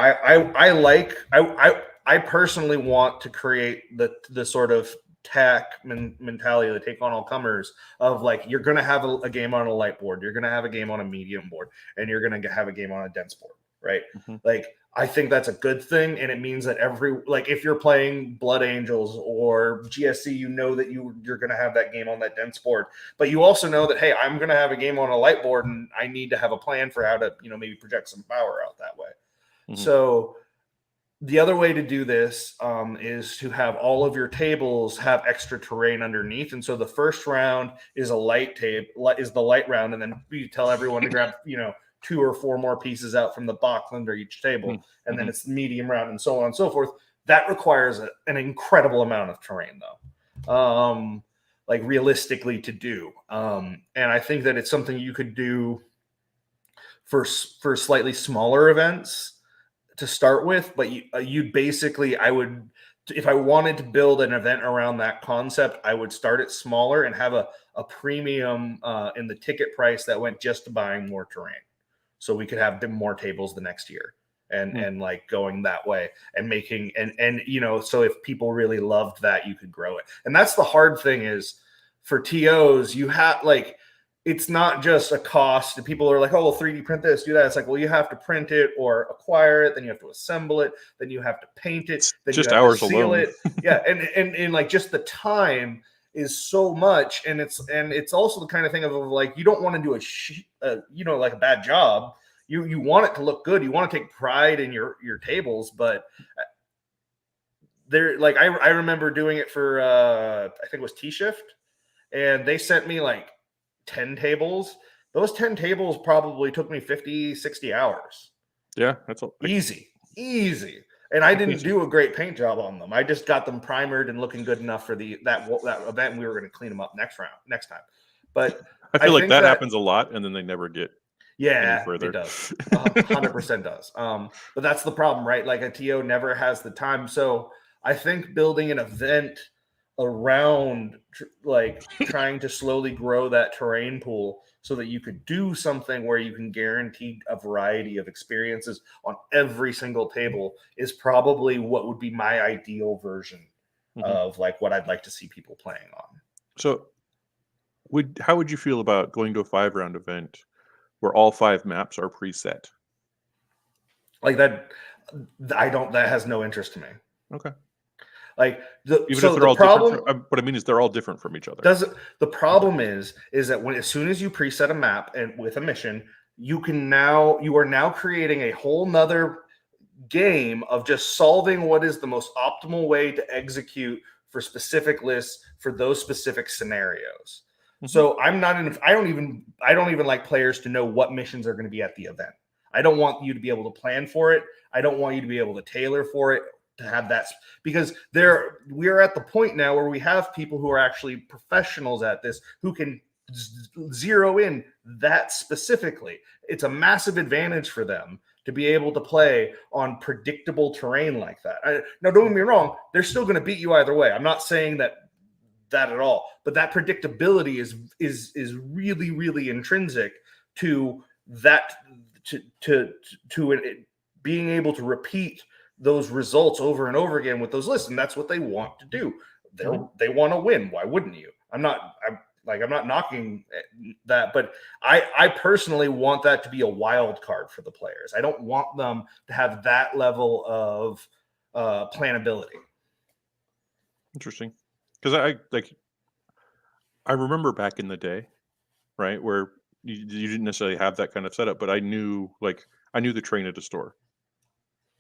I personally want to create the sort of tech mentality, the take on all comers of like, you're going to have a game on a light board, you're going to have a game on a medium board, and you're going to have a game on a dense board, right? Like, I think that's a good thing, and it means that if you're playing Blood Angels or GSC, you know that you're going to have that game on that dense board, but you also know that, hey, I'm going to have a game on a light board, and I need to have a plan for how to maybe project some power out that way. So the other way to do this is to have all of your tables have extra terrain underneath, and so the first round is the light round, and then you tell everyone to grab 2 or 4 more pieces out from the box under each table, and then it's the medium round, and so on and so forth. That requires an incredible amount of terrain, though, realistically to do. And I think that it's something you could do for slightly smaller events to start with, but you'd basically, if I wanted to build an event around that concept, I would start it smaller and have a premium in the ticket price that went just to buying more terrain. So we could have more tables the next year and like going that way and making, and so if people really loved that, you could grow it. And that's the hard thing is for TOs, you have it's not just a cost. People are like, oh, well, 3D print this, do that. It's like, well, you have to print it or acquire it, then you have to assemble it, then you have to paint it, then just you have hours to seal alone. it. Yeah, and like just the time is so much, and it's also the kind of thing of like you don't want to do like a bad job. You want it to look good. You want to take pride in your tables, but there, like I remember doing it for I think it was T-Shift, and they sent me like 10 tables. Those 10 tables probably took me 50, 60 hours. Yeah, that's all. Easy. And I didn't do a great paint job on them. I just got them primered and looking good enough for that event. And we were going to clean them up next time. But I feel like think that happens a lot, and then they never get any further. It does. 100% does. But that's the problem, right? Like a TO never has the time. So I think building an event around like trying to slowly grow that terrain pool so that you could do something where you can guarantee a variety of experiences on every single table is probably what would be my ideal version of like what I'd like to see people playing on. So how would you feel about going to a 5-round event where all 5 maps are preset? Like that that has no interest to me. Okay. Like even if they're all different, what I mean is they're all different from each other. The problem is that as soon as you preset a map and with a mission, you are now creating a whole nother game of just solving what is the most optimal way to execute for specific lists for those specific scenarios. So I don't even like players to know what missions are going to be at the event. I don't want you to be able to plan for it. I don't want you to be able to tailor for it, to have that, because we are at the point now where we have people who are actually professionals at this who can zero in that specifically. It's a massive advantage for them to be able to play on predictable terrain like that. Now, don't get me wrong, they're still going to beat you either way. I'm not saying that at all, but that predictability is really, really intrinsic to that, to it being able to repeat those results over and over again with those lists, and that's what they want to do. They want to win. Why wouldn't you? I'm not knocking that, but I personally want that to be a wild card for the players. I don't want them to have that level of planability. Interesting, because I remember back in the day, right, where you didn't necessarily have that kind of setup, but I knew the train at a store.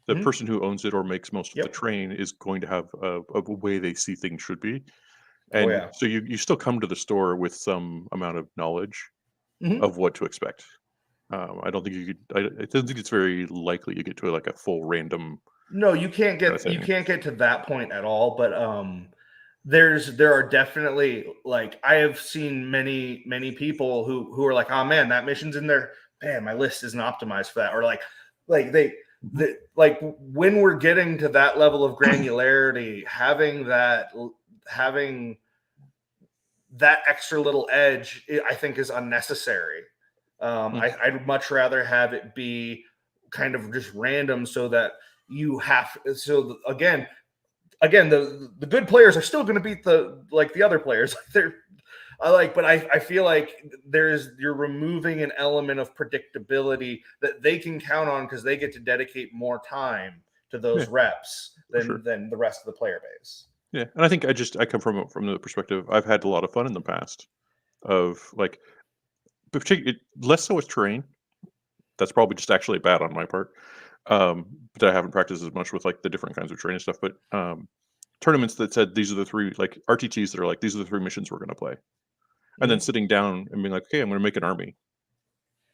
The person who owns it or makes most of the train is going to have a way they see things should be. And so you still come to the store with some amount of knowledge of what to expect. I don't think I don't think it's very likely you get to like a full random. No, you can't get to that point at all. But there are definitely, like, I have seen many people who are like, oh man, that mission's in there. Man, my list isn't optimized for that. Or like when we're getting to that level of granularity, having that extra little edge, I think, is unnecessary. I'd much rather have it be kind of just random, so that you have. So again, the good players are still going to beat the other players. But I feel like you're removing an element of predictability that they can count on because they get to dedicate more time to those reps than the rest of the player base. Yeah, and I think I come from the perspective, I've had a lot of fun in the past of like, particularly less so with terrain. That's probably just actually bad on my part. But I haven't practiced as much with like the different kinds of terrain and stuff. But tournaments that said these are the 3, like RTTs that are like, these are the 3 missions we're going to play. And then sitting down and being like, okay, I'm going to make an army,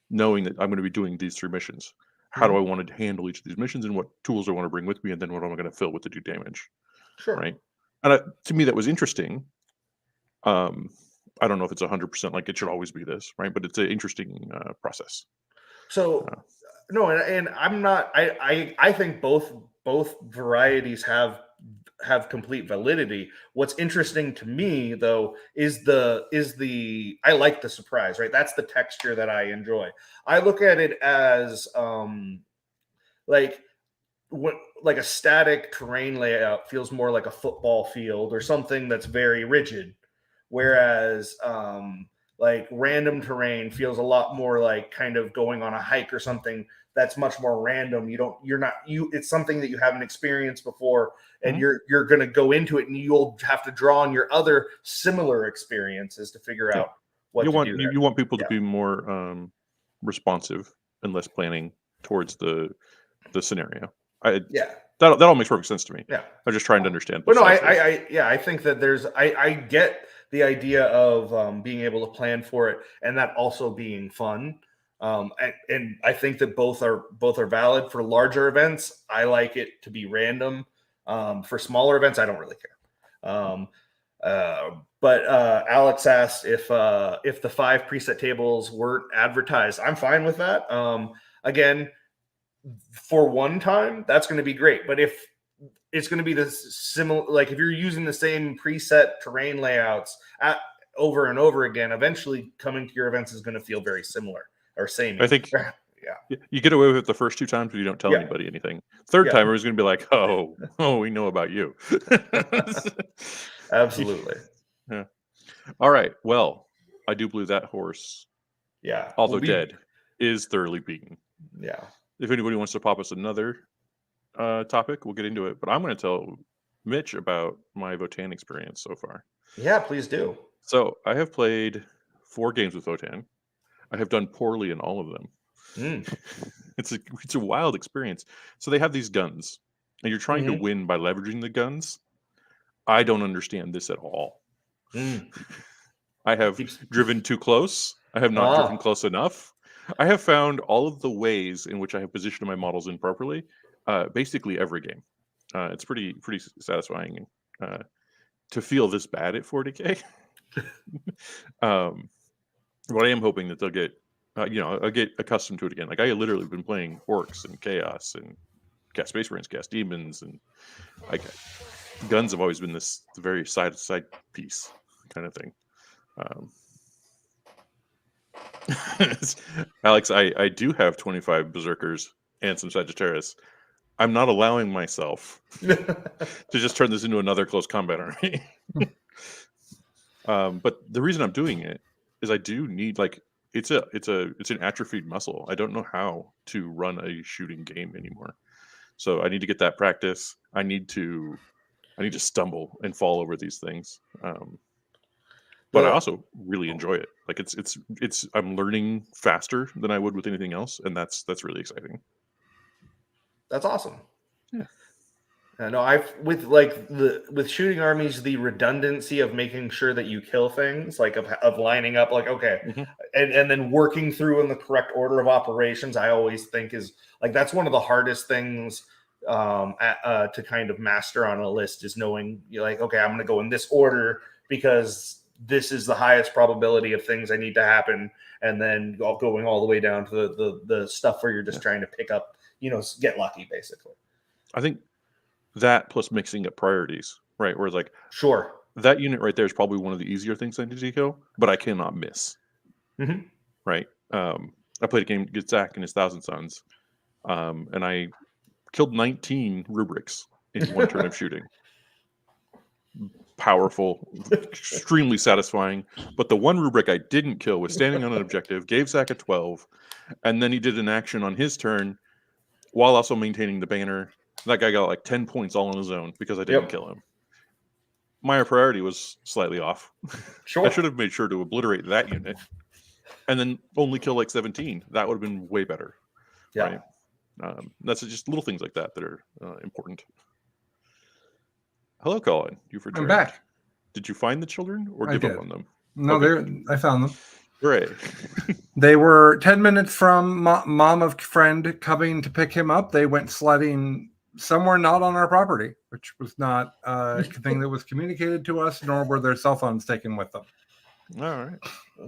knowing that I'm going to be doing these 3 missions. How do I want to handle each of these missions, and what tools I want to bring with me, and then what am I going to fill with to do damage? Sure. Right. And to me, that was interesting. I don't know if it's 100% like it should always be this, right? But it's an interesting process. So no, and I'm not. I think both varieties have complete validity. What's interesting to me, though, is the I like the surprise, right? That's the texture that I enjoy. I look at it as like a static terrain layout feels more like a football field or something that's very rigid, whereas Like random terrain feels a lot more like kind of going on a hike or something that's much more random. It's something that you haven't experienced before, and you're going to go into it, and you'll have to draw on your other similar experiences to figure out what you to want do there. you want people to be more responsive and less planning towards the scenario. That all makes perfect sense to me. Yeah, I'm just trying to understand. But no, I think that I get the idea of being able to plan for it and that also being fun. And I think that both are valid. For larger events, I like it to be random. For smaller events, I don't really care. But Alex asked if the 5 preset tables weren't advertised. I'm fine with that. Again, for one time, that's going to be great. But if it's going to be this similar, like if you're using the same preset terrain layouts over and over again, eventually coming to your events is going to feel very similar or same. I think you get away with it the first 2 times, but you don't tell anybody anything. Third time, everyone's going to be like, oh, we know about you. Absolutely. Yeah. All right. Well, I do believe that horse, although dead, is thoroughly beaten. Yeah. If anybody wants to pop us another topic, we'll get into it. But I'm going to tell Mitch about my Votann experience so far. Yeah, please do. So I have played 4 games with Votann. I have done poorly in all of them. It's a wild experience. So they have these guns, and you're trying to win by leveraging the guns. I don't understand this at all. I have driven too close. I have not driven close enough. I have found all of the ways in which I have positioned my models improperly, basically every game. It's pretty satisfying to feel this bad at 40K. But I am hoping that they'll get, I'll get accustomed to it again. Like I literally been playing orcs and chaos and cast space marines, cast demons, and like guns have always been this very side piece kind of thing. Alex, I do have 25 berserkers and some Sagittarius. I'm not allowing myself to just turn this into another close combat army. But the reason I'm doing it is I do need it's an atrophied muscle. I don't know how to run a shooting game anymore. So I need to get that practice. I need to stumble and fall over these things. But I also really enjoy it. Like it's I'm learning faster than I would with anything else, and that's really exciting. That's awesome. Yeah. No, with shooting armies, the redundancy of making sure that you kill things, like of lining up, like and then working through in the correct order of operations, I always think is like that's one of the hardest things to kind of master on a list is knowing you're like, okay, I'm going to go in this order because this is the highest probability of things I need to happen, and then going all the way down to the stuff where you're just trying to pick up, get lucky, basically. I think that plus mixing up priorities, right? Where it's like, sure, that unit right there is probably one of the easier things I need to kill, but I cannot miss. Right? I played a game against Zach and his Thousand Sons, and I killed 19 rubrics in one turn of shooting. Powerful, extremely satisfying. But the one rubric I didn't kill was standing on an objective, gave Zach a 12, and then he did an action on his turn while also maintaining the banner. That guy got like 10 points all on his own because I didn't kill him. My priority was slightly off. Sure. I should have made sure to obliterate that unit and then only kill like 17. That would have been way better. Yeah. Right? That's just little things like that are important. Hello, Colin. I'm back. Did you find the children or give up on them? No, I found them. Hooray. They were 10 minutes from mom of friend coming to pick him up. They went sledding somewhere not on our property, which was not a thing that was communicated to us, nor were their cell phones taken with them. All right.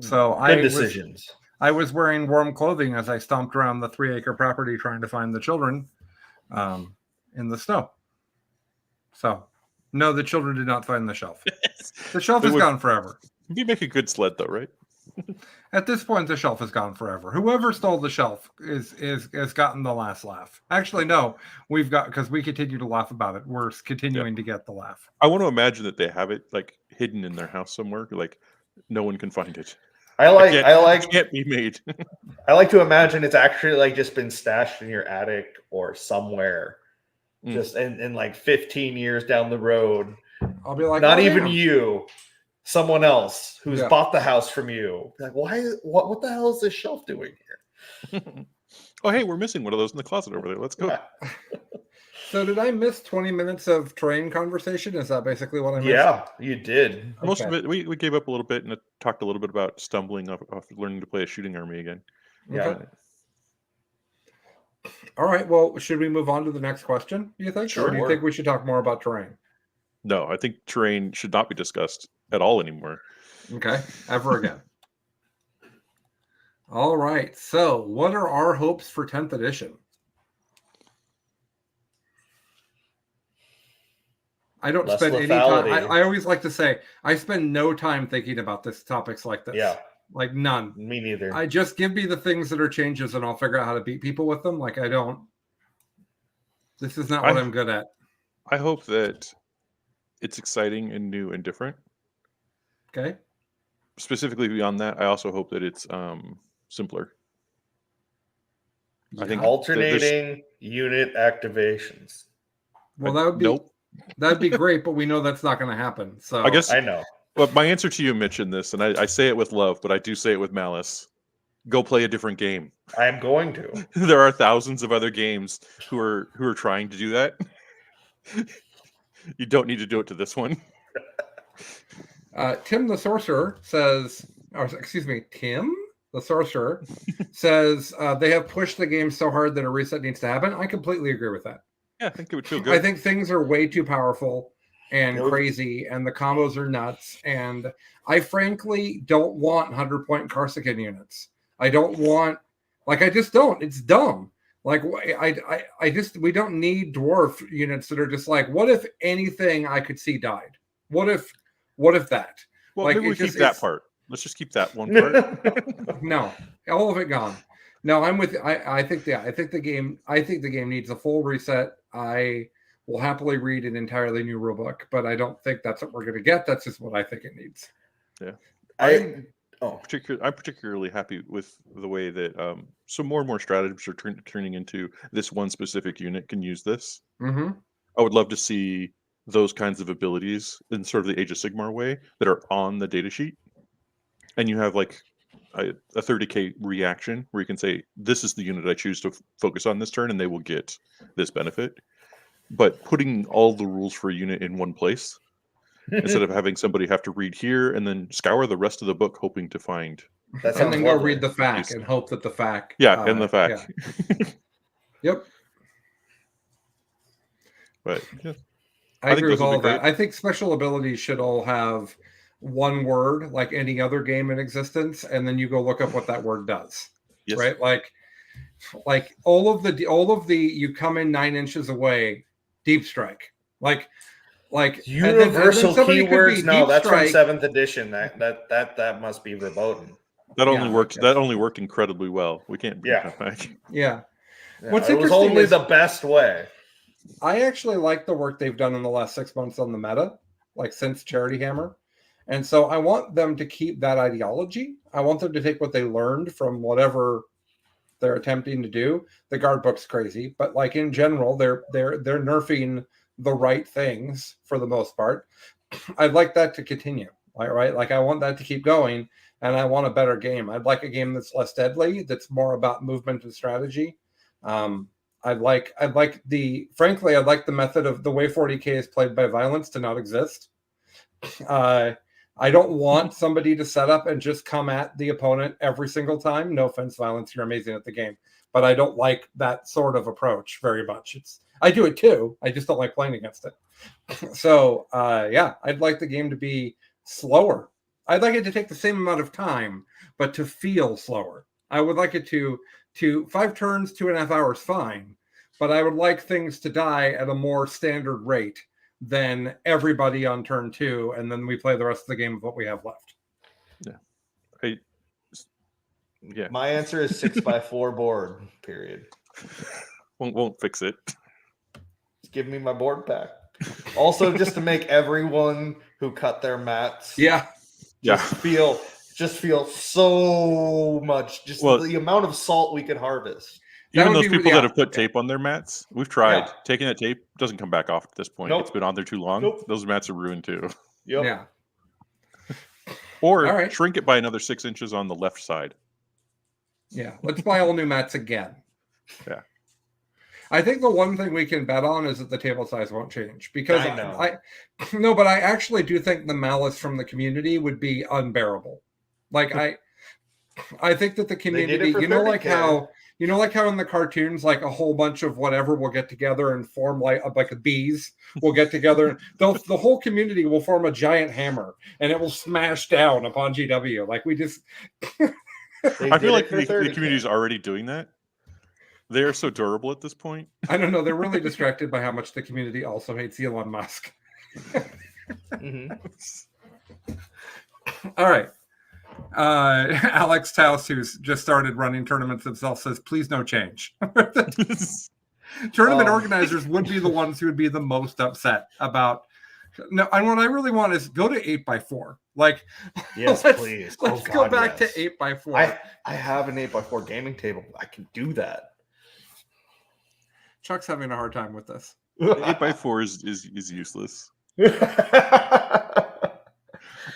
So Good decisions. I was wearing warm clothing as I stomped around the 3-acre property trying to find the children in the snow. So, no, the children did not find the shelf. The shelf is gone forever. You make a good sled, though, right? At this point, the shelf is gone forever. Whoever stole the shelf has gotten the last laugh. Actually, no, we've got, because we continue to laugh about it. We're continuing to get the laugh. I want to imagine that they have it like hidden in their house somewhere, like no one can find it. I like can't be made. I like to imagine it's actually like just been stashed in your attic or somewhere, just in like 15 years down the road. I'll be like, not oh, even damn. you, someone else who's Yeah. bought the house from you. Like, what the hell is this shelf doing here? Oh, hey, we're missing one of those in the closet over there. Let's go. So did I miss 20 minutes of terrain conversation? Is that basically what I missed? Yeah, you did. Most of it, we gave up a little bit and talked a little bit about stumbling off learning to play a shooting army again. Yeah. Okay. All right. Well, should we move on to the next question, do you think? Sure. Or do you think we should talk more about terrain? No, I think terrain should not be discussed at all anymore. Okay. Ever again. All right. So what are our hopes for 10th edition? I don't Less spend any time. lethality. I always like to say I spend no time thinking about topics like this. Yeah. Like none. Me neither. I just give me the things that are changes and I'll figure out how to beat people with them. Like I don't. This is not what I'm good at. I hope that it's exciting and new and different. Okay. Specifically beyond that, I also hope that it's simpler. Yeah. I think alternating unit activations. Well, that would be that'd be great, but we know that's not going to happen. So I guess I know. But my answer to you, Mitch, in this, and I say it with love, but I do say it with malice. Go play a different game. I am going to. There are thousands of other games who are trying to do that. You don't need to do it to this one. Tim the Sorcerer says, or excuse me, Tim the Sorcerer says they have pushed the game so hard that a reset needs to happen. I completely agree with that. Yeah, I think it would feel good. I think things are way too powerful and crazy, and the combos are nuts. And I frankly don't want 100-point Corsican units. I don't want, I just don't. It's dumb. Like I just, we don't need dwarf units that are just like, what if anything I could see died? What if that? Well, maybe we keep that part. Let's just keep that one part. No, all of it gone. No, I'm with. I think the game needs a full reset. I will happily read an entirely new rulebook, but I don't think that's what we're going to get. That's just what I think it needs. Yeah, I'm particularly happy with the way that so more and more stratagems are turning into this one specific unit can use this. Mm-hmm. I would love to see those kinds of abilities in sort of the Age of Sigmar way that are on the datasheet, and you have like a 30k reaction where you can say, this is the unit I choose to focus on this turn, and they will get this benefit. But putting all the rules for a unit in one place, instead of having somebody have to read here and then scour the rest of the book hoping to find. And then go read the FAQ and hope that the FAQ. Yeah, and the FAQ. Yeah. Yep. But yeah. I agree with all of that. I think special abilities should all have one word, like any other game in existence, and then you go look up what that word does. Yes. Right? Like all of the you come in 9 inches away, deep strike. Like universal keywords. No, that's strike. from 7th edition. That must be verboten. That only worked. That only worked incredibly well. We can't bring that back. Yeah. What's it was only the best way. I actually like the work they've done in the last 6 months on the meta, like since Charity Hammer. And so I want them to keep that ideology. I want them to take what they learned from whatever they're attempting to do. The guard book's crazy, but like in general, they're nerfing the right things for the most part. I'd like that to continue. Right? Like I want that to keep going, and I want a better game. I'd like a game that's less deadly, that's more about movement and strategy. I'd like the method of the way 40k is played by violence to not exist. I don't want somebody to set up and just come at the opponent every single time. No offense, violence, you're amazing at the game, but I don't like that sort of approach very much. I do it too. I just don't like playing against it. So I'd like the game to be slower. I'd like it to take the same amount of time, but to feel slower. I would like it to 5 turns, 2.5 hours, fine. But I would like things to die at a more standard rate than everybody on turn 2, and then we play the rest of the game of what we have left. Yeah. My answer is 6x4 board. Period. Won't fix it. Just give me my board back. Also, just to make everyone who cut their mats, just just feel so much. Just the amount of salt we could harvest. Even those people that have put tape on their mats, we've tried. Yeah. Taking that tape doesn't come back off at this point. Nope. It's been on there too long. Nope. Those mats are ruined too. Yep. Yeah. Or shrink it by another 6 inches on the left side. Yeah. Let's buy all new mats again. Yeah. I think the one thing we can bet on is that the table size won't change, because I know. but I actually do think the malice from the community would be unbearable. Like I think that the community, you know, like how in the cartoons, like a whole bunch of whatever will get together and form like bees will get together. The whole community will form a giant hammer and it will smash down upon GW. Like we just. I feel like the community is already doing that. They are so durable at this point. I don't know. They're really distracted by how much the community also hates Elon Musk. Mm-hmm. All right. Alex Taus, who's just started running tournaments himself, says, please no change. Tournament organizers would be the ones who would be the most upset about. No, and what I really want is go to 8x4. Like, yes, please. Let's go back to 8x4. I have an 8x4 gaming table. I can do that. Chuck's having a hard time with this. 8x4 is useless.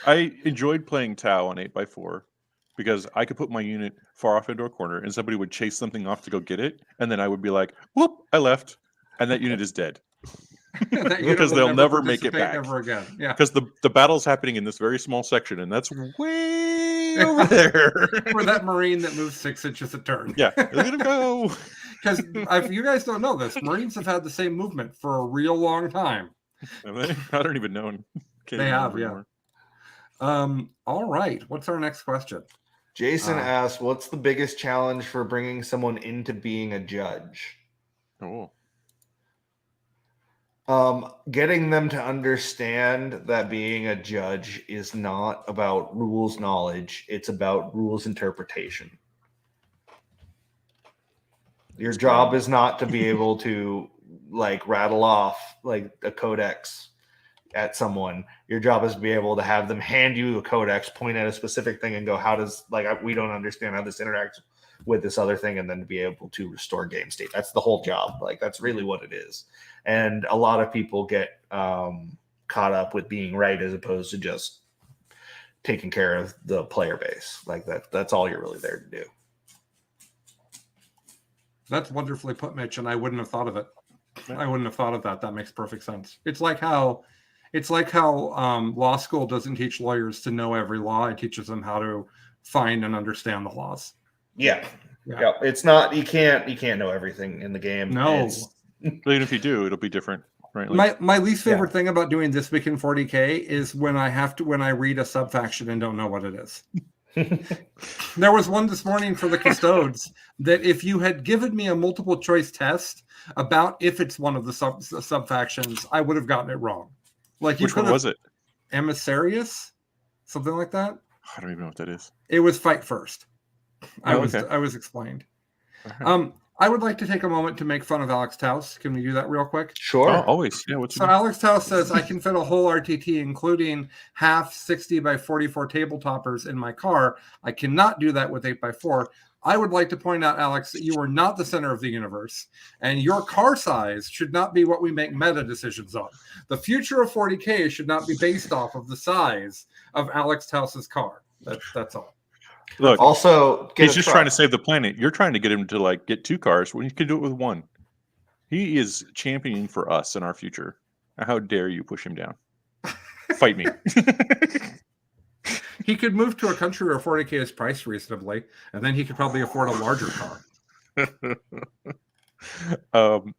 I enjoyed playing Tau on 8x4 because I could put my unit far off into a corner and somebody would chase something off to go get it, and then I would be like, whoop, I left, and that unit is dead. Because they'll never make it back. Never again. Yeah. Because the battle's happening in this very small section, and that's way over there. For that Marine that moves 6 inches a turn. Yeah, let him go. Because if you guys don't know this, Marines have had the same movement for a real long time. I don't even know. They have, yeah. All right. What's our next question? Jason asked, what's the biggest challenge for bringing someone into being a judge? Oh. Getting them to understand that being a judge is not about rules knowledge. It's about rules interpretation. Your job is not to be able to like rattle off like a codex at someone. Your job is to be able to have them hand you a codex, point at a specific thing and go, how does, like, we don't understand how this interacts with this other thing, and then to be able to restore game state. That's the whole job. Like, that's really what it is. And a lot of people get caught up with being right as opposed to just taking care of the player base. Like that's all you're really there to do. That's wonderfully put, Mitch, and I wouldn't have thought of it. I wouldn't have thought of that. That makes perfect sense. It's like how law school doesn't teach lawyers to know every law. It teaches them how to find and understand the laws. Yeah. It's not, you can't know everything in the game. No. Even if you do, it'll be different. Right? Like, my least favorite thing about doing This Week in 40K is when I read a subfaction and don't know what it is. There was one this morning for the custodes that if you had given me a multiple choice test about if it's one of the subfactions, I would have gotten it wrong. Like, which one was it? Emissarius, something like that. I don't even know what that is. It was Fight First. I was explained. Right. I would like to take a moment to make fun of Alex Taus. Can we do that real quick? Sure. Oh, always. Yeah. So Alex Taus says, I can fit a whole RTT, including half 60 by 44 table toppers in my car. I cannot do that with 8x4. I would like to point out, Alex, that you are not the center of the universe, and your car size should not be what we make meta decisions on. The future of 40K should not be based off of the size of Alex Taus's car. That's all. Look, also, he's just trying to save the planet. You're trying to get him to like get 2 cars when you can do it with 1. He is championing for us in our future. How dare you push him down? Fight me. He could move to a country where 40K is priced reasonably, and then he could probably afford a larger car.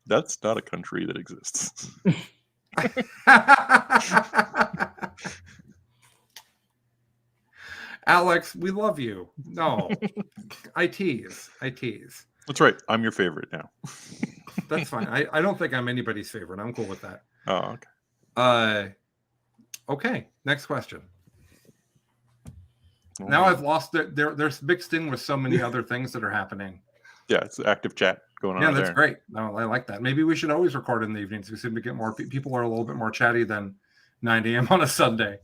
That's not a country that exists. Alex, we love you. No, I tease. That's right. I'm your favorite now. That's fine. I don't think I'm anybody's favorite. I'm cool with that. Oh, okay. Okay. Next question. Oh, now I've lost it. There's mixed in with so many other things that are happening. Yeah, it's active chat going on. Yeah, that's great. No, I like that. Maybe we should always record in the evenings. We seem to get more people are a little bit more chatty than 9 a.m. on a Sunday.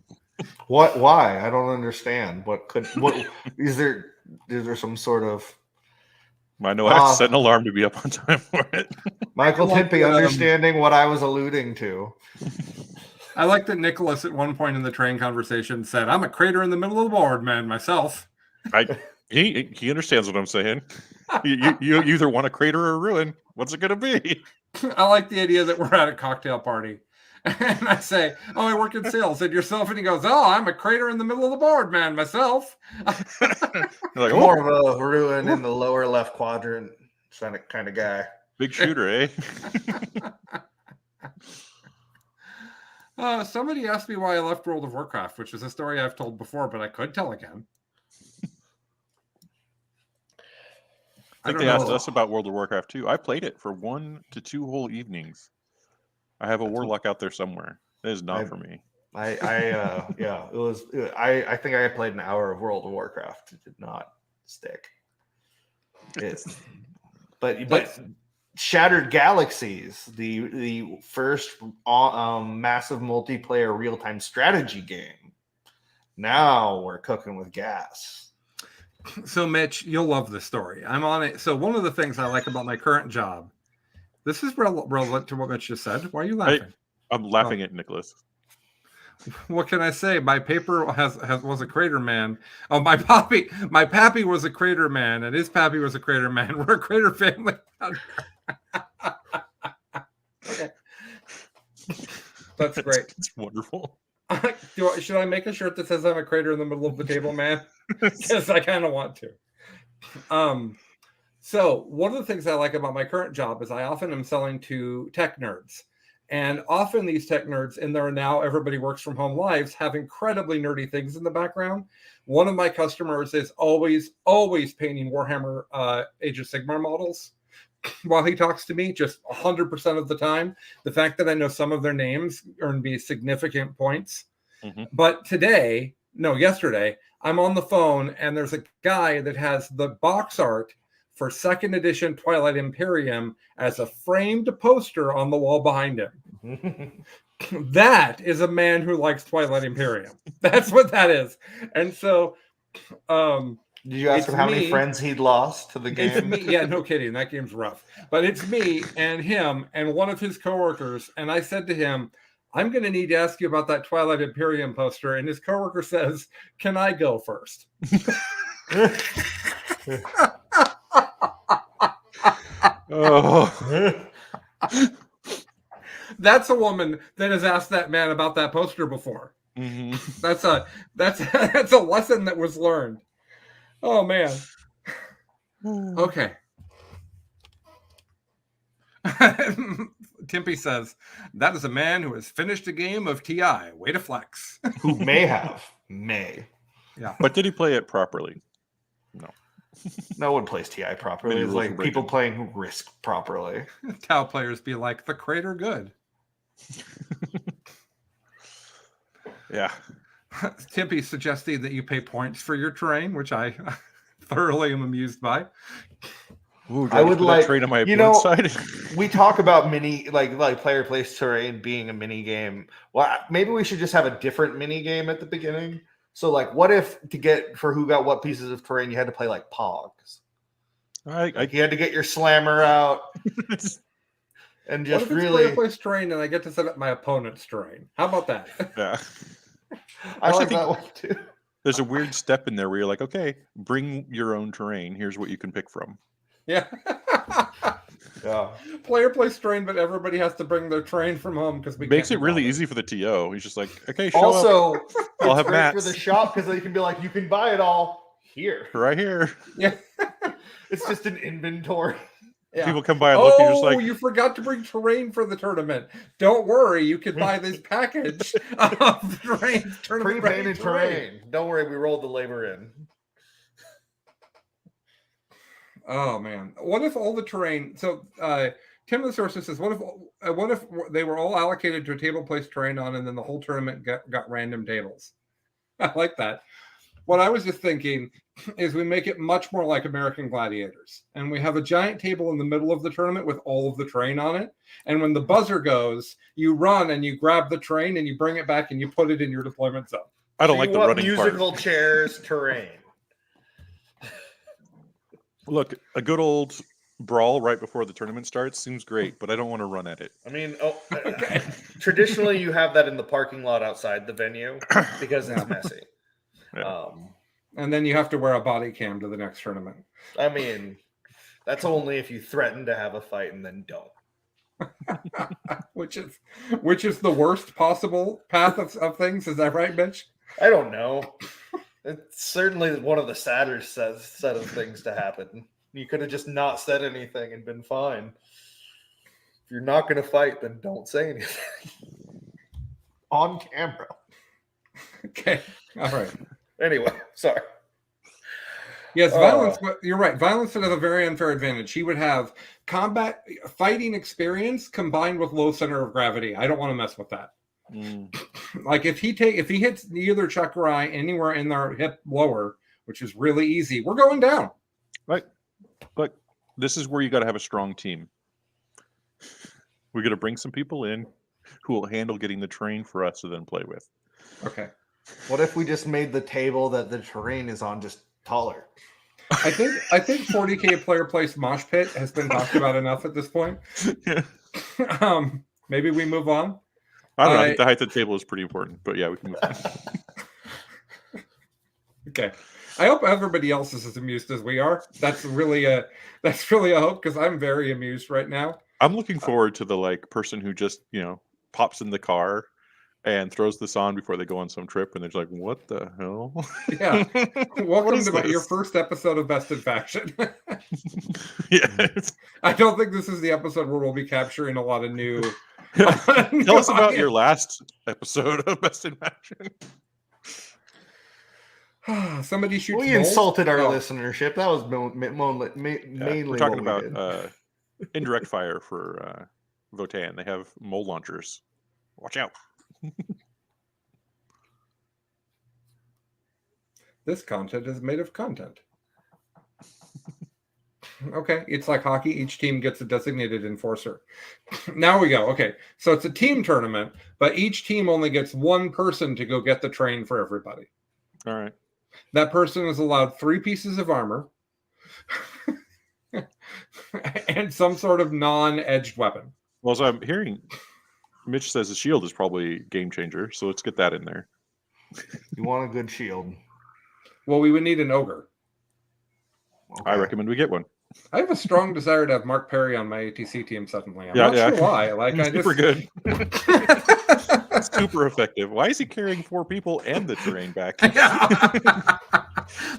What? Why? I don't understand. What is there? Is there some sort of I know I have to set an alarm to be up on time for it. Michael like Timpey that, understanding what I was alluding to? I like that Nicholas at one point in the train conversation said, "I'm a crater in the middle of the board, man, myself." He understands what I'm saying. You either want a crater or a ruin. What's it going to be? I like the idea that we're at a cocktail party. And I say, "Oh, I work in sales." And yourself, and he goes, "Oh, I'm a crater in the middle of the board, man, myself." Like, More of a ruin in the lower left quadrant kind of guy. Big shooter, eh? Somebody asked me why I left World of Warcraft, which is a story I've told before, but I could tell again. I think they asked us about World of Warcraft too. I played it for 1 to 2 whole evenings. I have a warlock out there somewhere. That is not for me. Yeah, it was. I think I played an hour of World of Warcraft. It did not stick. But Shattered Galaxies, the first massive multiplayer real-time strategy game. Now we're cooking with gas. So, Mitch, you'll love this story. I'm on it. So, one of the things I like about my current job, this is relevant to what Mitch just said. Why are you laughing? I'm laughing at Nicholas. What can I say? My paper was a crater man. Oh, my Pappy was a crater man, and his Pappy was a crater man. We're a crater family. Okay, that's great. It's wonderful. Should I make a shirt that says I'm a crater in the middle of the table, man? Because I kind of want to. So one of the things I like about my current job is I often am selling to tech nerds. And often these tech nerds in their now everybody works from home lives have incredibly nerdy things in the background. One of my customers is always painting Warhammer Age of Sigmar models while he talks to me, just 100% of the time. The fact that I know some of their names earned me significant points. Mm-hmm. But yesterday, I'm on the phone and there's a guy that has the box art for 2nd edition Twilight Imperium as a framed poster on the wall behind him. That is a man who likes Twilight Imperium. That's what that is. And so did you ask him how many friends he'd lost to the game? It's me. Yeah, no kidding. That game's rough. But it's me and him and one of his coworkers. And I said to him, "I'm going to need to ask you about that Twilight Imperium poster." And his coworker says, "Can I go first?" Oh. That's a woman that has asked that man about that poster before. Mm-hmm. That's a lesson that was learned. Oh man. Okay. Timpy says, "That is a man who has finished a game of TI. Way to flex." Who may. Yeah. But did he play it properly? No. No one plays TI properly. It's like people playing Risk properly. Tau players be like, "The crater good." Yeah. Timpy suggesting that you pay points for your terrain, which I thoroughly am amused by. Ooh, I would like trade on my side. We talk about like player place terrain being a mini game. Well, maybe we should just have a different mini game at the beginning. So, like, what if to get for who got what pieces of terrain, you had to play like Pogs? You had to get your slammer out and just really player place terrain, and I get to set up my opponent's terrain. How about that? Yeah, I like that one too. There's a weird step in there where you're like, okay, bring your own terrain. Here's what you can pick from. Yeah. Yeah. Player plays terrain, but everybody has to bring their terrain from home because we makes it really easy for the TO. He's just like, okay, show up. I'll have mats for the shop because they can be like, you can buy it all here, right here. Yeah. It's just an inventory. Yeah. People come by and look, and you're just like, you forgot to bring terrain for the tournament. Don't worry, you can buy this package of terrain. Pre-painted terrain. Don't worry, we rolled the labor in. Oh man, what if all the terrain? So Tim the Sources says, what if they were all allocated to a table placed terrain on, and then the whole tournament got random tables? I like that. What I was just thinking is we make it much more like American Gladiators, and we have a giant table in the middle of the tournament with all of the terrain on it. And when the buzzer goes, you run and you grab the terrain and you bring it back and you put it in your deployment zone. I don't So like you the want running musical part. chairs terrain. Look, a good old brawl right before the tournament starts seems great, but I don't want to run at it. I mean, Okay. traditionally you have that in the parking lot outside the venue because it's Yeah. messy. Yeah. And then you have to wear a body cam to the next tournament. I mean, that's only if you threaten to have a fight and then don't. which is the worst possible path of things. Is that right, Mitch? I don't know. It's certainly one of the sadder set of things to happen. You could have just not said anything and been fine. If you're not going to fight, then don't say anything. On camera. Okay. All right. Anyway, sorry. Yes, violence. You're right. Violence would have a very unfair advantage. He would have combat fighting experience combined with low center of gravity. I don't want to mess with that. Like if he hits either Chuck or I anywhere in their hip lower, which is really easy, we're going down. Right. But this is where you got to have a strong team. We're going to bring some people in who will handle getting the terrain for us to then play with. Okay. What if we just made the table that the terrain is on just taller? I think 40K player place mosh pit has been talked about enough at this point. Yeah. Maybe we move on. I don't know. I think the height of the table is pretty important, but yeah, we can move on. Okay. I hope everybody else is as amused as we are. That's really a hope because I'm very amused right now. I'm looking forward to the person who just pops in the car and throws this on before they go on some trip, and they're just like, "What the hell?" Yeah. Welcome to your this? first episode of Best in Faction. Yeah. I don't think this is the episode where we'll be capturing a lot of new. Tell us about your last episode of Best in Faction. Somebody shoots. We moles? insulted our Oh. listenership. That was mainly We're talking what we about did. indirect fire for Votann. They have mole launchers. Watch out. This content is made of content. Okay, it's like hockey. Each team gets a designated enforcer. Now we go. Okay, so it's a team tournament, but each team only gets one person to go get the train for everybody. All right. That person is allowed 3 pieces of armor and some sort of non-edged weapon. Well, so I'm hearing Mitch says the shield is probably game changer, so let's get that in there. You want a good shield. Well, we would need an ogre. Okay. I recommend we get one. I have a strong desire to have Mark Perry on my ATC team suddenly. I'm Yeah, not yeah. sure why. Like, He's I super just... good. Super effective. Why is he carrying 4 people and the terrain back? Yeah.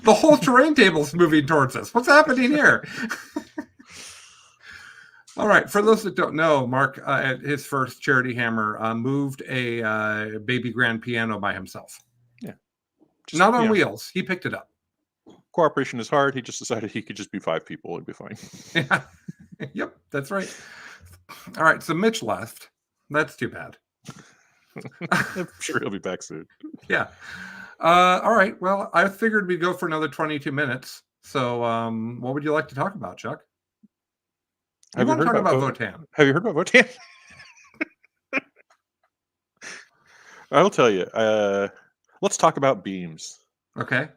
The whole terrain table's moving towards us. What's happening here? All right. For those that don't know, Mark, at his first charity hammer, moved a baby grand piano by himself. Yeah. Just, Not on wheels. He picked it up. Cooperation is hard. He just decided he could just be 5 people and be fine. Yeah. Yep. That's right. All right. So Mitch left. That's too bad. I'm sure he'll be back soon. Yeah. All right. Well, I figured we'd go for another 22 minutes. So what would you like to talk about, Chuck? Have you heard about Votann? Have you heard about Votann? I'll tell you. Let's talk about beams. Okay.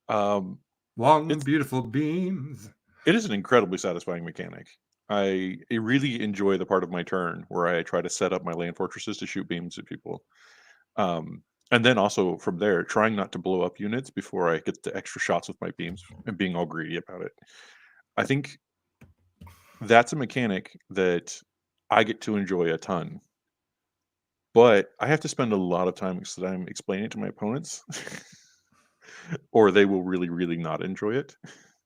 It's- Beautiful beams. It is an incredibly satisfying mechanic. I really enjoy the part of my turn where I try to set up my land fortresses to shoot beams at people. And then also from there, trying not to blow up units before I get the extra shots with my beams and being all greedy about it. I think that's a mechanic that I get to enjoy a ton. But I have to spend a lot of time explaining it to my opponents, or they will really, really not enjoy it.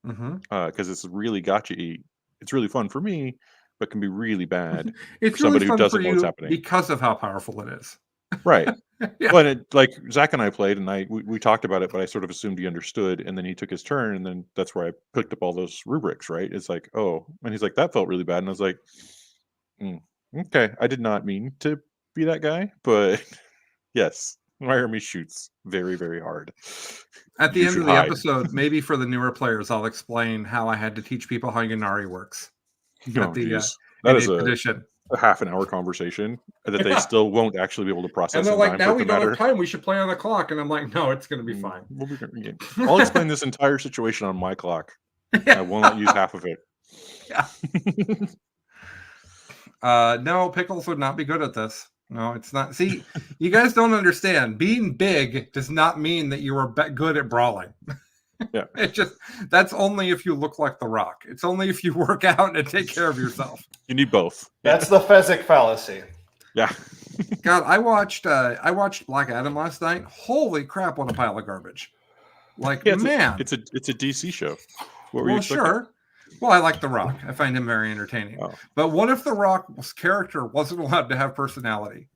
Because it's really gotcha-y. It's really fun for me, but can be really bad It's for somebody really fun who doesn't for know what's you happening. because of how powerful it is. Right. Yeah. Well, like Zach and I played, and we talked about it, but I sort of assumed he understood, and then he took his turn, and then that's where I picked up all those rubrics. Right? It's like, oh, and he's like, that felt really bad, and I was like, okay, I did not mean to be that guy, but yes, my army shoots very, very hard. At the You end should of the hide. episode, maybe for the newer players, I'll explain how I had to teach people how Yannari works. Oh, At the geez. That is innate edition. a half an hour conversation that they still won't actually be able to process. And they're in like, time now for we it to don't matter. have time. We should play on the clock. And I'm like, no, it's going to be fine. We'll be good. I'll explain this entire situation on my clock. I will not use half of it. Yeah. No, Pickles would not be good at this. No, it's not. See, you guys don't understand. Being big does not mean that you are good at brawling. Yeah. It's just, that's only if you look like The Rock. It's only if you work out and take care of yourself. You need both. That's the Fezzik fallacy. Yeah. God, I watched Black Adam last night. Holy crap, what a pile of garbage. Like, Yeah, man. it's a DC show. What were you Well, expecting? sure. Well, I like The Rock. I find him very entertaining. Oh. But what if The Rock's character wasn't allowed to have personality?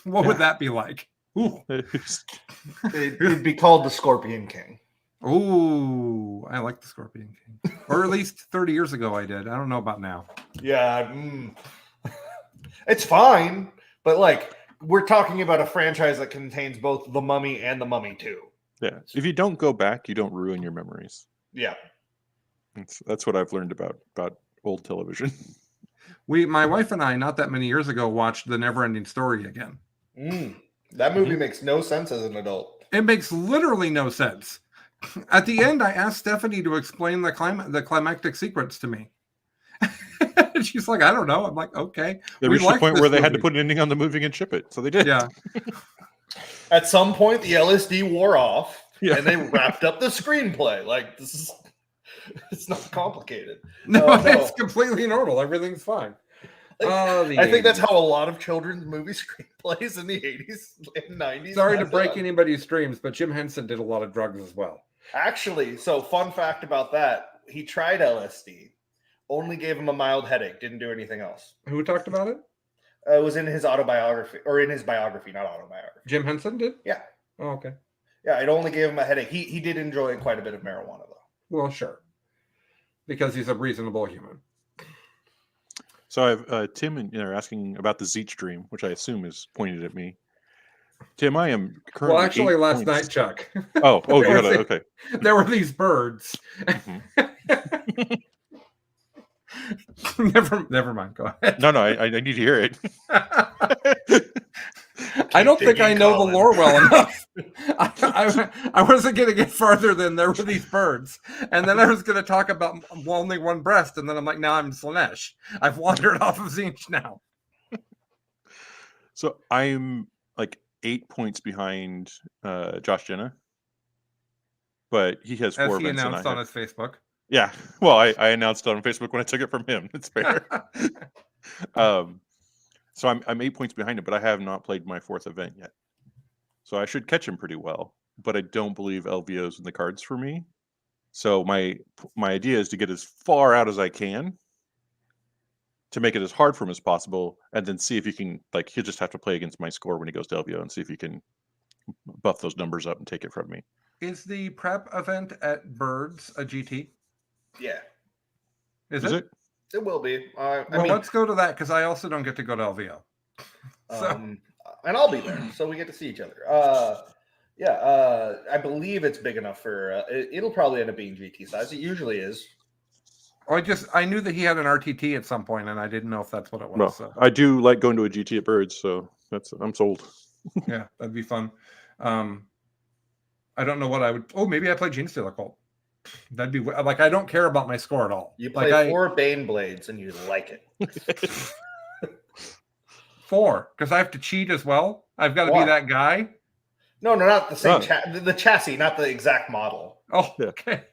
What would that be like? Ooh. It'd be called the Scorpion King. Ooh, I like the Scorpion King. Or at least 30 years ago I did. I don't know about now. Yeah. It's fine, but like we're talking about a franchise that contains both The Mummy and The Mummy 2. Yeah. If you don't go back, you don't ruin your memories. Yeah. That's what I've learned about old television. My wife and I, not that many years ago, watched The Never-Ending Story again. That movie makes no sense as an adult. It makes literally no sense. At the end, I asked Stephanie to explain the climactic sequence to me. She's like, I don't know. I'm like, okay. They reached the point where they had to put an ending on the movie and ship it. So they did. Yeah. At some point, the LSD wore off, Yeah. and they wrapped up the screenplay. Like, it's not complicated. No, No. it's completely normal. Everything's fine. I think that's how a lot of children's movie screenplays in the 80s and 90s. Sorry to had break done. anybody's dreams, but Jim Henson did a lot of drugs as well. Actually, so fun fact about that, he tried LSD, only gave him a mild headache, didn't do anything else. Who talked about it? It was in his autobiography, or in his biography, not autobiography. Jim Henson did? Yeah. Oh, okay. Yeah, it only gave him a headache. He did enjoy quite a bit of marijuana, though. Well, sure. Because he's a reasonable human. So I have Tim and are asking about the Zeech dream, which I assume is pointed at me. Tim, I am currently. Well, actually, 8 last points. night, Chuck. Oh, you got it. Okay. There were these birds. Never mind. Go ahead. No, I need to hear it. I don't think I know Colin. the lore well enough. I wasn't going to get farther than there were these birds. And then I was going to talk about only one breast. And then I'm like, now I'm Slanesh. I've wandered off of Zinch now. So I'm like 8 points behind Josh Jenna, but he has 4 As he events. announced on his Facebook. Yeah. Well, I announced it on Facebook when I took it from him. It's fair. So I'm 8 points behind him, but I have not played my 4th event yet. So I should catch him pretty well, but I don't believe LVO's in the cards for me. So my idea is to get as far out as I can to make it as hard for him as possible, and then see if he can, like, he'll just have to play against my score when he goes to LVO and see if he can buff those numbers up and take it from me. Is the prep event at Birds a GT? Yeah, Is Is it? it? it will be. I Well, mean, let's go to that because I also don't get to go to LVO. and I'll be there, so we get to see each other. I believe it's big enough for. It'll probably end up being GT size. It usually is. I knew that he had an RTT at some point, and I didn't know if that's what it was. Well, So. I do like going to a GT at Birds, so I'm sold. Yeah, that'd be fun. I don't know what I would. Oh, maybe I play Gene Stealer Cult. That'd be like, I don't care about my score at all. You play 4 Bane Blades and you like it. 4 because I have to cheat as well. I've got to be Why? that guy. No, not the same Oh. the chassis, not the exact model. Oh, Yeah. okay.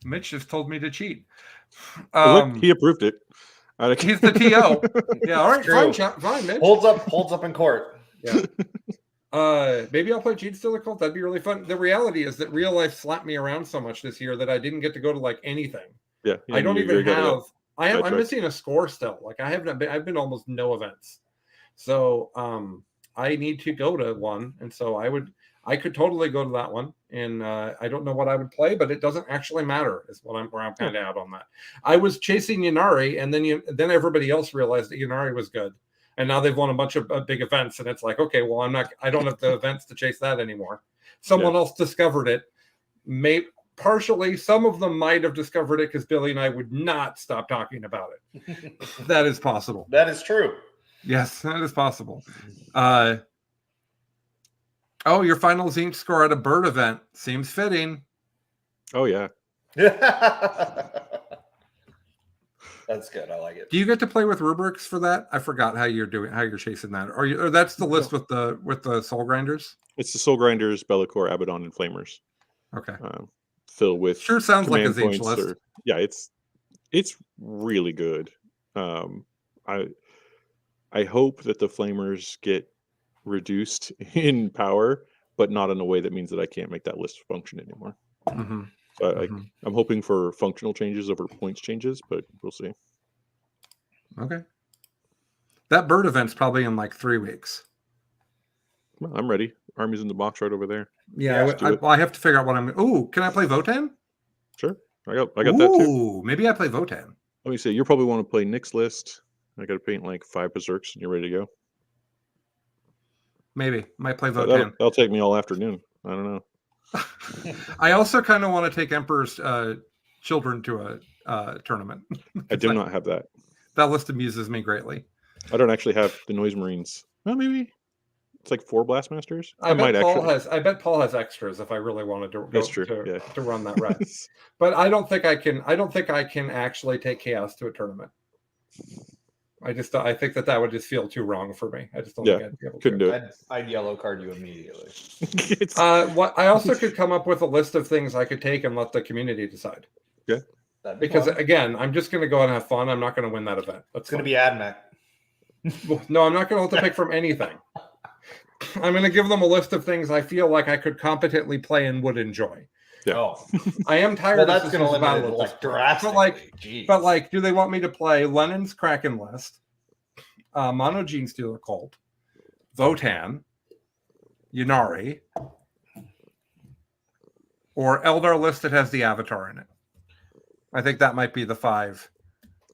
Mitch just told me to cheat. Look, he approved it. He's the TO. Yeah, all right, True. fine, Mitch. Holds up in court. Yeah. Maybe I'll play Gene Stealer Cult. That'd be really fun. The reality is that real life slapped me around so much this year that I didn't get to go to like anything. Yeah, I don't even have. I'm Sidetracked. missing a score still. Like I've been almost no events. So I need to go to one, and so I could totally go to that one. And I don't know what I would play, but it doesn't actually matter. Is where I'm kind of out on that. I was chasing Yanari, and then everybody else realized that Yanari was good. And now they've won a bunch of big events, and it's like, okay, well, I don't have the events to chase that anymore. Someone else discovered it. partially, some of them might have discovered it because Billy and I would not stop talking about it. That is possible. That is true. Yes, that is possible. Oh, your final Zinc score at a bird event seems fitting. Oh yeah. That's good. I like it. Do you get to play with rubrics for that? I forgot how you're chasing that. Or that's the list with the soul grinders. It's the Soul Grinders, Be'lakor, Abaddon, and Flamers. Okay. Fill with Sure sounds like a command Zinch points list. yeah, it's really good. I hope that the Flamers get reduced in power, but not in a way that means that I can't make that list function anymore. Mm-hmm. So I'm hoping for functional changes over points changes, but we'll see. Okay. That bird event's probably in like 3 weeks. Well, I'm ready. Army's in the box right over there. Yeah, I have to figure out what I'm. Ooh, can I play Votann? Sure, I got that too. Ooh, maybe I play Votann. Let me see. You probably want to play Nick's list. I got to paint like 5 berserks, and you're ready to go. Maybe might play Votann. That'll take me all afternoon. I don't know. I also kind of want to take Emperor's children to a tournament. I do not have that. That list amuses me greatly. I don't actually have the Noise Marines. Well, maybe it's like 4 Blastmasters. I bet Paul has extras if I really wanted to That's true. to run that red. But I don't think I can actually take Chaos to a tournament. I think that would just feel too wrong for me. I just don't think I'd be able to. Couldn't do it. I'd yellow card you immediately. What I also could come up with a list of things I could take and let the community decide. Yeah. Because again, I'm just going to go and have fun. I'm not going to win that event. It's going to be Admech. No, I'm not going to let them pick from anything. I'm going to give them a list of things I feel like I could competently play and would enjoy. Yeah. Oh, I am tired. well, of that's going to limit it like drastically. But like, do they want me to play Lenin's Kraken list, Mono Gene Stealer Cult, Votann, Ynnari, or Eldar list that has the Avatar in it? I think that might be the 5.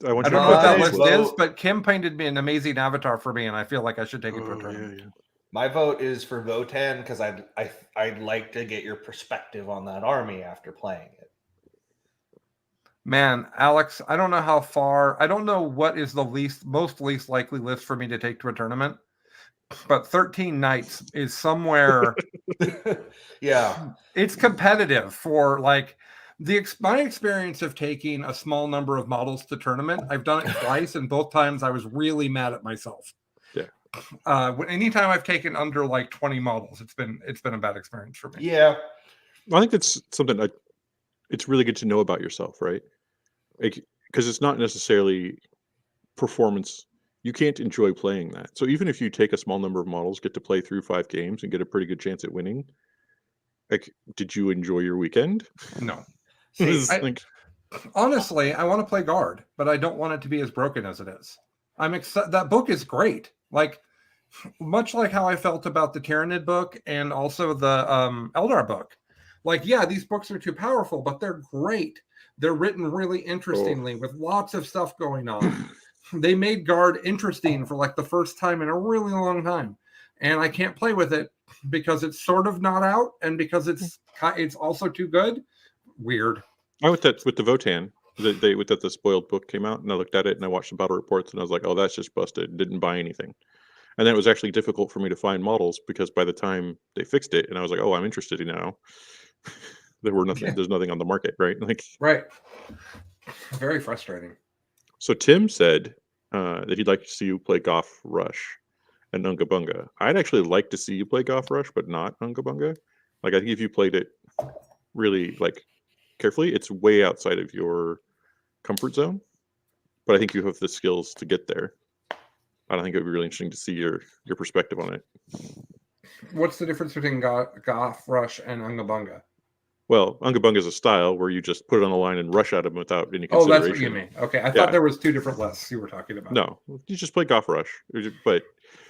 I don't know what that list is, but Kim painted me an amazing Avatar for me, and I feel like I should take it to a tournament. Yeah. My vote is for Votann because I'd like to get your perspective on that army after playing it. Man, Alex, I don't know how far. I don't know what is the most least likely list for me to take to a tournament, but 13 Knights is somewhere. Yeah, it's competitive for like my experience of taking a small number of models to tournament. I've done it twice, and both times I was really mad at myself. Yeah. Anytime I've taken under like 20 models, it's been a bad experience for me. Yeah. I think it's something it's really good to know about yourself, right? Because it's not necessarily performance. You can't enjoy playing that. So even if you take a small number of models, get to play through 5 games and get a pretty good chance at winning, like, did you enjoy your weekend? No. See, Honestly, I want to play Guard, but I don't want it to be as broken as it is. I'm excited. That book is great. Like, much like how I felt about the Tyranid book and also the Eldar book. Like, yeah, these books are too powerful, but they're great. They're written really interestingly with lots of stuff going on. They made Guard interesting for like the first time in a really long time. And I can't play with it because it's sort of not out and because it's also too good. Weird. I went that with the Votann. The spoiled book came out, and I looked at it and I watched the battle reports, and I was like, "Oh, that's just busted." Didn't buy anything, and then it was actually difficult for me to find models because by the time they fixed it, and I was like, "Oh, I'm interested now." There's nothing on the market, right? Like, right. Very frustrating. So Tim said that he'd like to see you play Goth Rush and Unga Bunga. I'd actually like to see you play Goth Rush, but not Unga Bunga. Like, I think if you played it really like carefully, it's way outside of your comfort zone, but I think you have the skills to get there. I don't think it would be really interesting to see your perspective on it. What's the difference between Goth Rush and Unga Bunga? Well, Unga Bunga is a style where you just put it on the line and rush at them without any consideration. Oh, that's what you mean. Okay, I thought there was 2 different lists you were talking about. No, you just play Goth Rush. But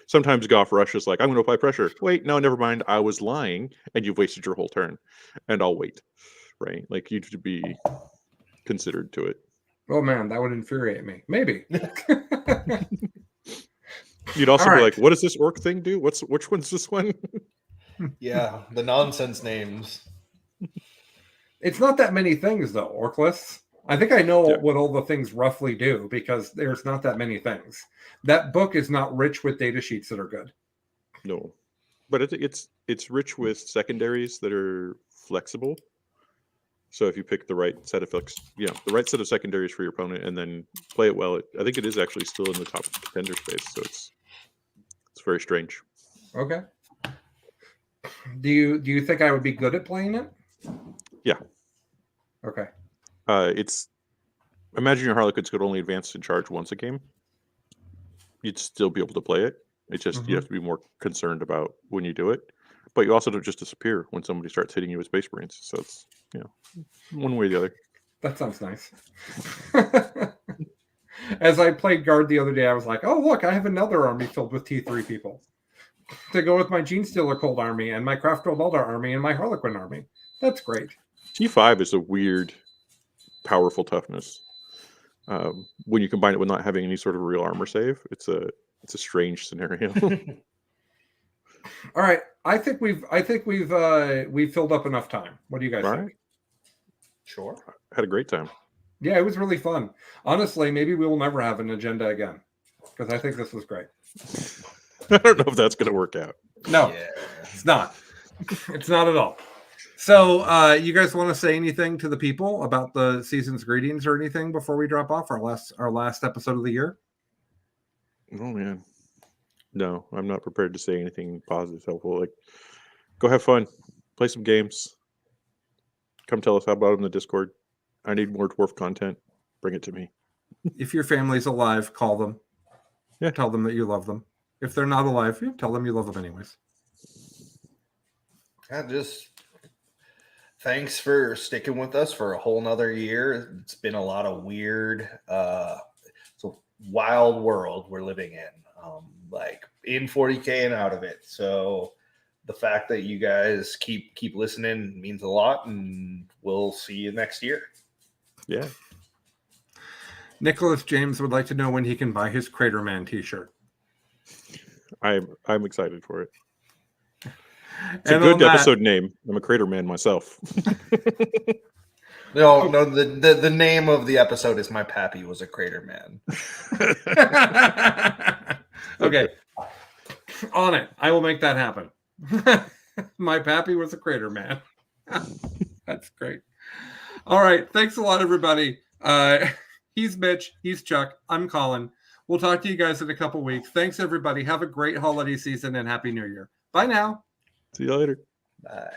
sometimes Goth Rush is like, I'm going to apply pressure. Wait, no, never mind. I was lying, and you've wasted your whole turn, and I'll wait. Right? Like, you should be considered to it. Oh man, that would infuriate me. Maybe. You'd also be like, what does this orc thing do? Which one's this one? Yeah, the nonsense names. It's not that many things, though, Orclus. I think I know Yeah. what all the things roughly do because there's not that many things. That book is not rich with data sheets that are good. No, but it's rich with secondaries that are flexible. So if you pick the right set of the right set of secondaries for your opponent, and then play it well, I think it is actually still in the top contender space. So it's very strange. Okay. Do you think I would be good at playing it? Yeah. Okay. It's imagine your Harlequins could only advance and charge once a game. You'd still be able to play it. It's just you have to be more concerned about when you do it. But you also don't just disappear when somebody starts hitting you with Space Marines. So it's one way or the other. That sounds nice. As I played guard the other day, I was like, oh, look, I have another army filled with T3 people to go with my Gene Stealer Cold army and my Craftworld Elder army and my Harlequin army. That's great. T5 is a weird, powerful toughness. When you combine it with not having any sort of real armor save, it's a strange scenario. All right, I think we've filled up enough time. What do you guys All think? right. Sure. Had a great time. Yeah, it was really fun. Honestly, maybe we will never have an agenda again because I think this was great. I don't know if that's going to work out. No, Yeah. it's not. It's not at all. So, you guys want to say anything to the people about the season's greetings or anything before we drop off our last episode of the year? Oh man, no, I'm not prepared to say anything positive, helpful. Like, go have fun, play some games. Come tell us about them in the Discord. I need more dwarf content. Bring it to me. If your family's alive, call them. Yeah. Tell them that you love them. If they're not alive, tell them you love them anyways. Just thanks for sticking with us for a whole nother year. It's been a lot of weird, it's a wild world we're living in, like in 40K and out of it. So the fact that you guys keep listening means a lot, and we'll see you next year. Yeah. Nicholas James would like to know when he can buy his Crater Man t-shirt. I'm excited for it. It's And a good on that- episode name. I'm a crater man myself. No, the name of the episode is My Pappy Was a Crater Man. Okay. On it. I will make that happen. My Pappy was a Crater Man. That's great. All right. Thanks a lot, everybody. He's Mitch. He's Chuck. I'm Colin. We'll talk to you guys in a couple weeks. Thanks, everybody. Have a great holiday season and Happy New Year. Bye now. See you later. Bye.